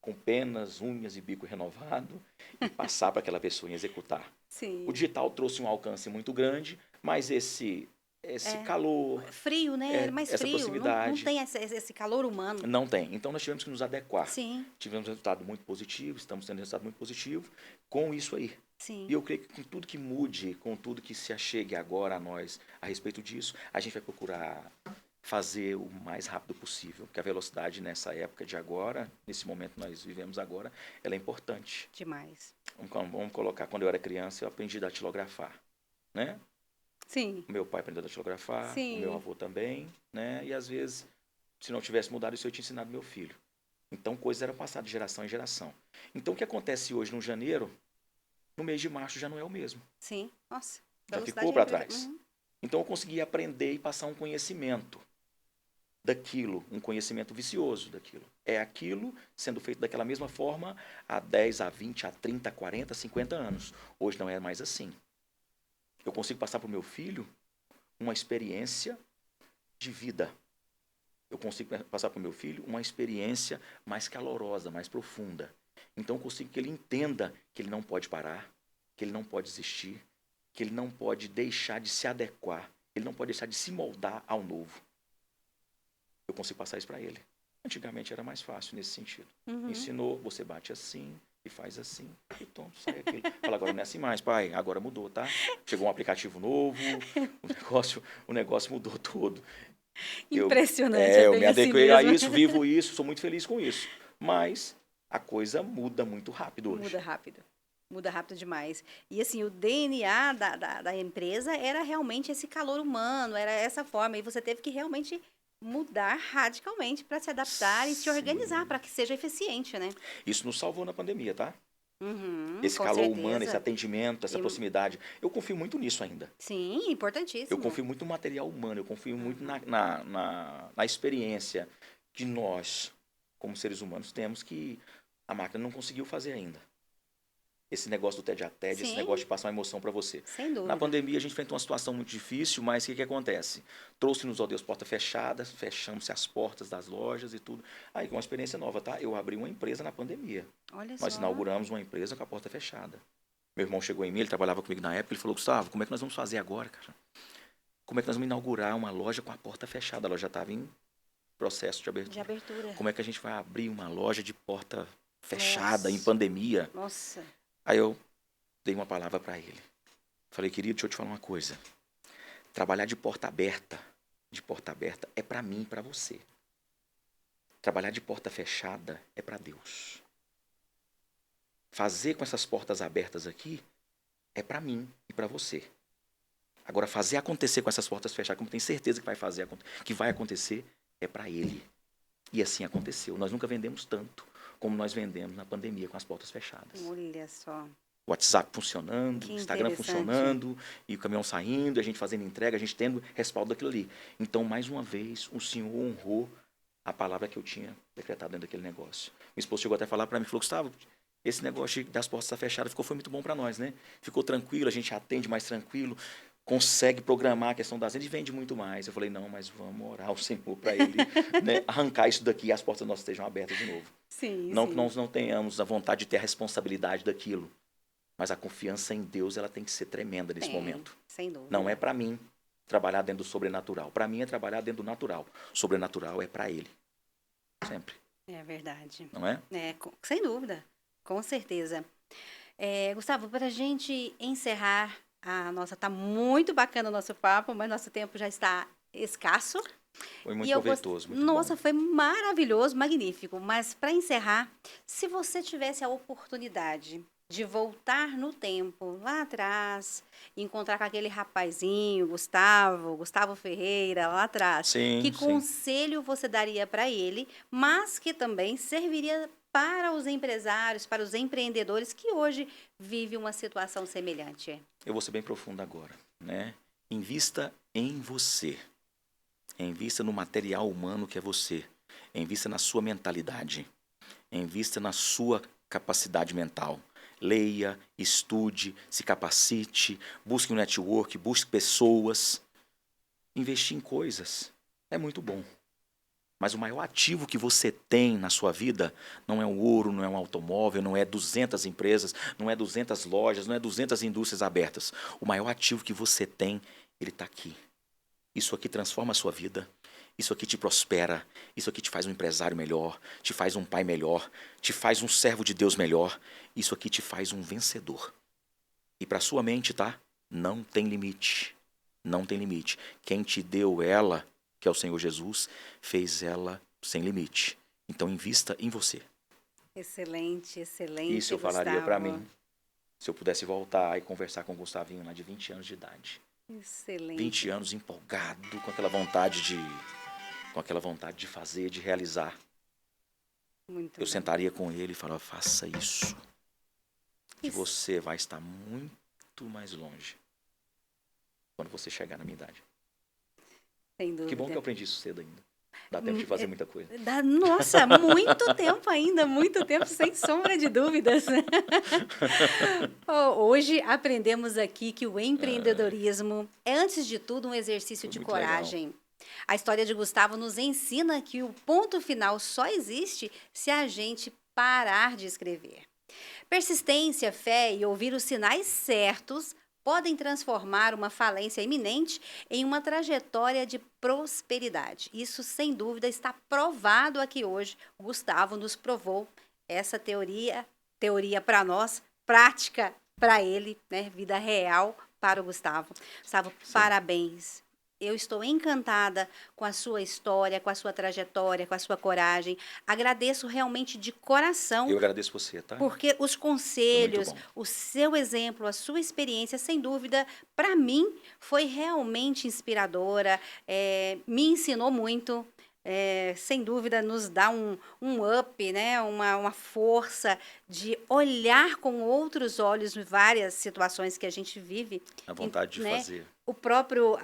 com penas, unhas e bico renovado, e passar para aquela pessoa em executar. O Sim. digital trouxe um alcance muito grande, mas esse esse calor, Frio, né? Era mais essa frio. Não proximidade. tem esse calor humano. Não tem. Então, nós tivemos que nos adequar. Sim, Tivemos resultado muito positivo, estamos tendo resultado muito positivo com isso aí. sim. E eu creio que com tudo que mude, com tudo que se achegue agora a nós a respeito disso, a gente vai procurar fazer o mais rápido possível, porque a velocidade nessa época de agora, nesse momento que nós vivemos agora, ela é importante. Demais. Vamos colocar, quando eu era criança, eu aprendi a datilografar, né? Sim, O meu pai aprendeu a datilografar, o meu sim. avô também, né? E às vezes, se não tivesse mudado isso, eu tinha ensinado meu filho. Então, coisas eram passadas de geração em geração. Então, o que acontece hoje no janeiro, no mês de março já não é o mesmo. Sim. Nossa, Já velocidade ficou é para trás. Uhum. Então, eu consegui aprender e passar um conhecimento daquilo, um conhecimento vicioso daquilo. É aquilo sendo feito daquela mesma forma há 10, há 20, há 30, 40, 50 anos. Hoje não é mais assim. Eu consigo passar para o meu filho uma experiência de vida. Eu consigo passar para o meu filho uma experiência mais calorosa, mais profunda. Então, eu consigo que ele entenda que ele não pode parar, que ele não pode desistir, que ele não pode deixar de se adequar, ele não pode deixar de se moldar ao novo. Eu consigo passar isso para ele. Antigamente era mais fácil nesse sentido. Uhum. Ensinou, você bate assim e faz assim, e pronto, sai aquilo. Fala, agora não é assim mais, pai, agora mudou, tá? Chegou um aplicativo novo, o negócio mudou todo. Impressionante, é Eu me bem assim adequei a mesmo. isso, vivo isso, sou muito feliz com isso. Mas a coisa muda muito rápido hoje. Muda rápido. Muda rápido demais. E assim, o DNA da empresa era realmente esse calor humano, era essa forma. E você teve que realmente mudar radicalmente para se adaptar e se organizar Sim. para que seja eficiente, né? Isso nos salvou na pandemia, tá? Uhum, Esse com calor humano, esse certeza. atendimento, essa E- proximidade. Eu confio muito nisso ainda. sim, Eu importantíssimo. confio muito no material humano, eu confio muito Uhum. na experiência que nós, como seres humanos, temos que a máquina não conseguiu fazer ainda. Esse negócio do TED a TED, esse Sim, negócio de passar uma emoção para você. sem Na dúvida. pandemia, a gente enfrentou uma situação muito difícil, mas o que acontece? Trouxe-nos, ó Deus, portas fechadas, fechamos as portas das lojas e tudo. Aí, com uma experiência nova, tá? Eu abri uma empresa na pandemia. Olha Nós só. inauguramos uma empresa com a porta fechada. Meu irmão chegou em mim, ele trabalhava comigo na época, ele falou, Gustavo, como é que nós vamos fazer agora, cara? Como é que nós vamos inaugurar uma loja com a porta fechada? A loja já estava em processo de De abertura. abertura. Como é que a gente vai abrir uma loja de porta fechada em Nossa. pandemia? Nossa. Aí eu dei uma palavra para ele. Falei, querido, deixa eu te falar uma coisa. Trabalhar de porta aberta é para mim e para você. Trabalhar de porta fechada é para Deus. Fazer com essas portas abertas aqui é para mim e para você. Agora, fazer acontecer com essas portas fechadas, como eu tenho certeza que que vai acontecer, é para Ele. E assim aconteceu. Nós nunca vendemos tanto como nós vendemos na pandemia com as portas fechadas. Olha só. O WhatsApp funcionando, Que o Instagram interessante. funcionando, e o caminhão saindo, a gente fazendo entrega, a gente tendo respaldo daquilo ali. Então, mais uma vez, o Senhor honrou a palavra que eu tinha decretado dentro daquele negócio. Minha esposa chegou até a falar para mim, falou, Gustavo, esse negócio das portas estar fechadas foi muito bom para nós, né? Ficou tranquilo, a gente atende mais tranquilo, consegue programar a questão das vendas e vende muito mais. Eu falei, não, mas vamos orar ao Senhor para Ele né, arrancar isso daqui e as portas nossas estejam abertas de novo. Sim, Não sim. que nós não tenhamos a vontade de ter a responsabilidade daquilo, mas a confiança em Deus ela tem que ser tremenda nesse Tem, momento. sem dúvida. Não é para mim trabalhar dentro do sobrenatural. Para mim é trabalhar dentro do natural. Sobrenatural é para Ele. Sempre. É verdade. Não é? Sem dúvida, com certeza. Gustavo, para a gente encerrar, tá muito bacana o nosso papo, mas nosso tempo já está escasso. Foi muito E eu proveitoso, muito Nossa, bom. foi maravilhoso, magnífico. Mas para encerrar, se você tivesse a oportunidade de voltar no tempo, lá atrás, e encontrar com aquele rapazinho, Gustavo Ferreira, lá atrás, que Sim, sim. conselho você daria para ele, mas que também serviria para os empresários, para os empreendedores que hoje vivem uma situação semelhante? Eu vou ser bem profundo agora, né? Invista em você. Invista no material humano que é você. Invista na sua mentalidade. Invista na sua capacidade mental. Leia, estude, se capacite, busque um network, busque pessoas. Investir em coisas é muito bom. Mas o maior ativo que você tem na sua vida não é o ouro, não é um automóvel, não é 200 empresas, não é 200 lojas, não é 200 indústrias abertas. O maior ativo que você tem, ele está aqui. Isso aqui transforma a sua vida. Isso aqui te prospera. Isso aqui te faz um empresário melhor. Te faz um pai melhor. Te faz um servo de Deus melhor. Isso aqui te faz um vencedor. E para sua mente, tá? Não tem limite. Não tem limite. Quem te deu ela, que é o Senhor Jesus, fez ela sem limite. Então invista em você. Excelente, excelente, Isso eu falaria para Gustavo. mim. Se eu pudesse voltar e conversar com o Gustavinho lá de 20 anos de idade. Excelente. 20 anos empolgado, com aquela vontade de fazer, de realizar. Muito Eu bem. sentaria com ele e falaria, faça isso. Que Isso. você vai estar muito mais longe quando você chegar na minha idade. Sem dúvida. Que bom que eu aprendi isso cedo ainda. Dá tempo de fazer muita coisa. Nossa, muito tempo ainda, muito tempo, sem sombra de dúvidas. Hoje aprendemos aqui que o empreendedorismo é, antes de tudo, um exercício Foi de muito coragem. A história de Gustavo nos ensina que o ponto final só existe se a gente parar de escrever. Persistência, fé e ouvir os sinais certos podem transformar uma falência iminente em uma trajetória de prosperidade. Isso, sem dúvida, está provado aqui hoje. O Gustavo nos provou essa teoria para nós, prática para ele, né? Vida real para o Gustavo. Gustavo, Sim. parabéns. Eu estou encantada com a sua história, com a sua trajetória, com a sua coragem. Agradeço realmente de coração. Eu agradeço você, tá? Porque os conselhos, Foi muito o seu exemplo, a sua experiência, sem dúvida, para mim, foi realmente inspiradora, me ensinou muito, sem dúvida, nos dá um up, né? Uma força de olhar com outros olhos várias situações que a gente vive. A vontade de né? fazer. O próprio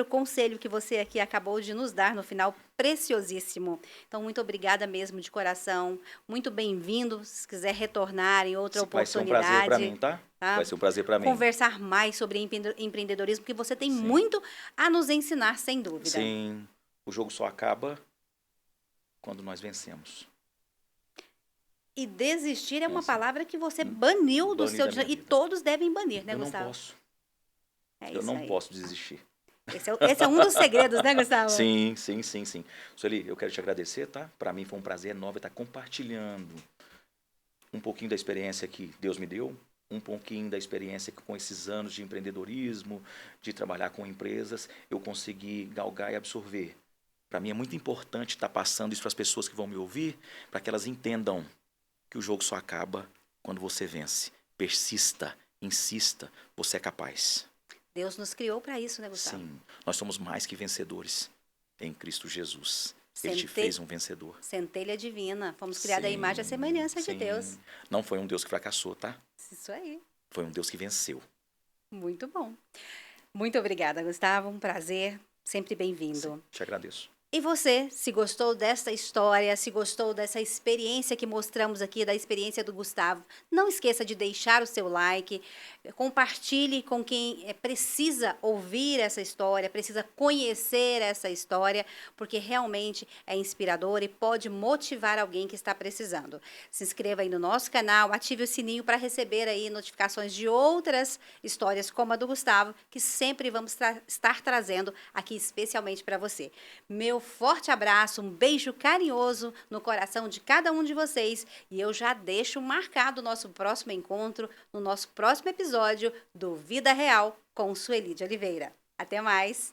conselho que você aqui acabou de nos dar no final, preciosíssimo. Então, muito obrigada mesmo de coração. Muito bem-vindo. Se quiser retornar em outra Vai ser um oportunidade. prazer para mim, tá? Tá? Vai ser um prazer para mim. Conversar mais sobre empreendedorismo, porque você tem Sim. muito a nos ensinar, sem dúvida. Sim, o jogo só acaba quando nós vencemos. E desistir é uma Essa. palavra que você baniu do Bani seu da minha dia. E vida. todos devem banir, né, Eu não Gustavo? posso. É Eu isso não aí. posso desistir. Esse é um dos segredos, né, Gustavo? Sim. Sueli, eu quero te agradecer, tá? Para mim foi um prazer enorme estar compartilhando um pouquinho da experiência que Deus me deu, um pouquinho da experiência que com esses anos de empreendedorismo, de trabalhar com empresas, eu consegui galgar e absorver. Para mim é muito importante estar passando isso para as pessoas que vão me ouvir, para que elas entendam que o jogo só acaba quando você vence. Persista, insista, você é capaz. Deus nos criou para isso, né, Gustavo? Sim, nós somos mais que vencedores em Cristo Jesus. Ele te fez um vencedor. Centelha divina. Fomos criados à imagem e à semelhança de Deus. Não foi um Deus que fracassou, tá? Isso aí. Foi um Deus que venceu. Muito bom. Muito obrigada, Gustavo. Um prazer. Sempre bem-vindo. Te agradeço. E você, se gostou desta história, se gostou dessa experiência que mostramos aqui, da experiência do Gustavo, não esqueça de deixar o seu like, compartilhe com quem precisa ouvir essa história, precisa conhecer essa história, porque realmente é inspiradora e pode motivar alguém que está precisando. Se inscreva aí no nosso canal, ative o sininho para receber aí notificações de outras histórias como a do Gustavo, que sempre vamos estar trazendo aqui especialmente para você. Meu forte abraço, um beijo carinhoso no coração de cada um de vocês e eu já deixo marcado o nosso próximo encontro no nosso próximo episódio do Vida Real com Sueli de Oliveira. Até mais!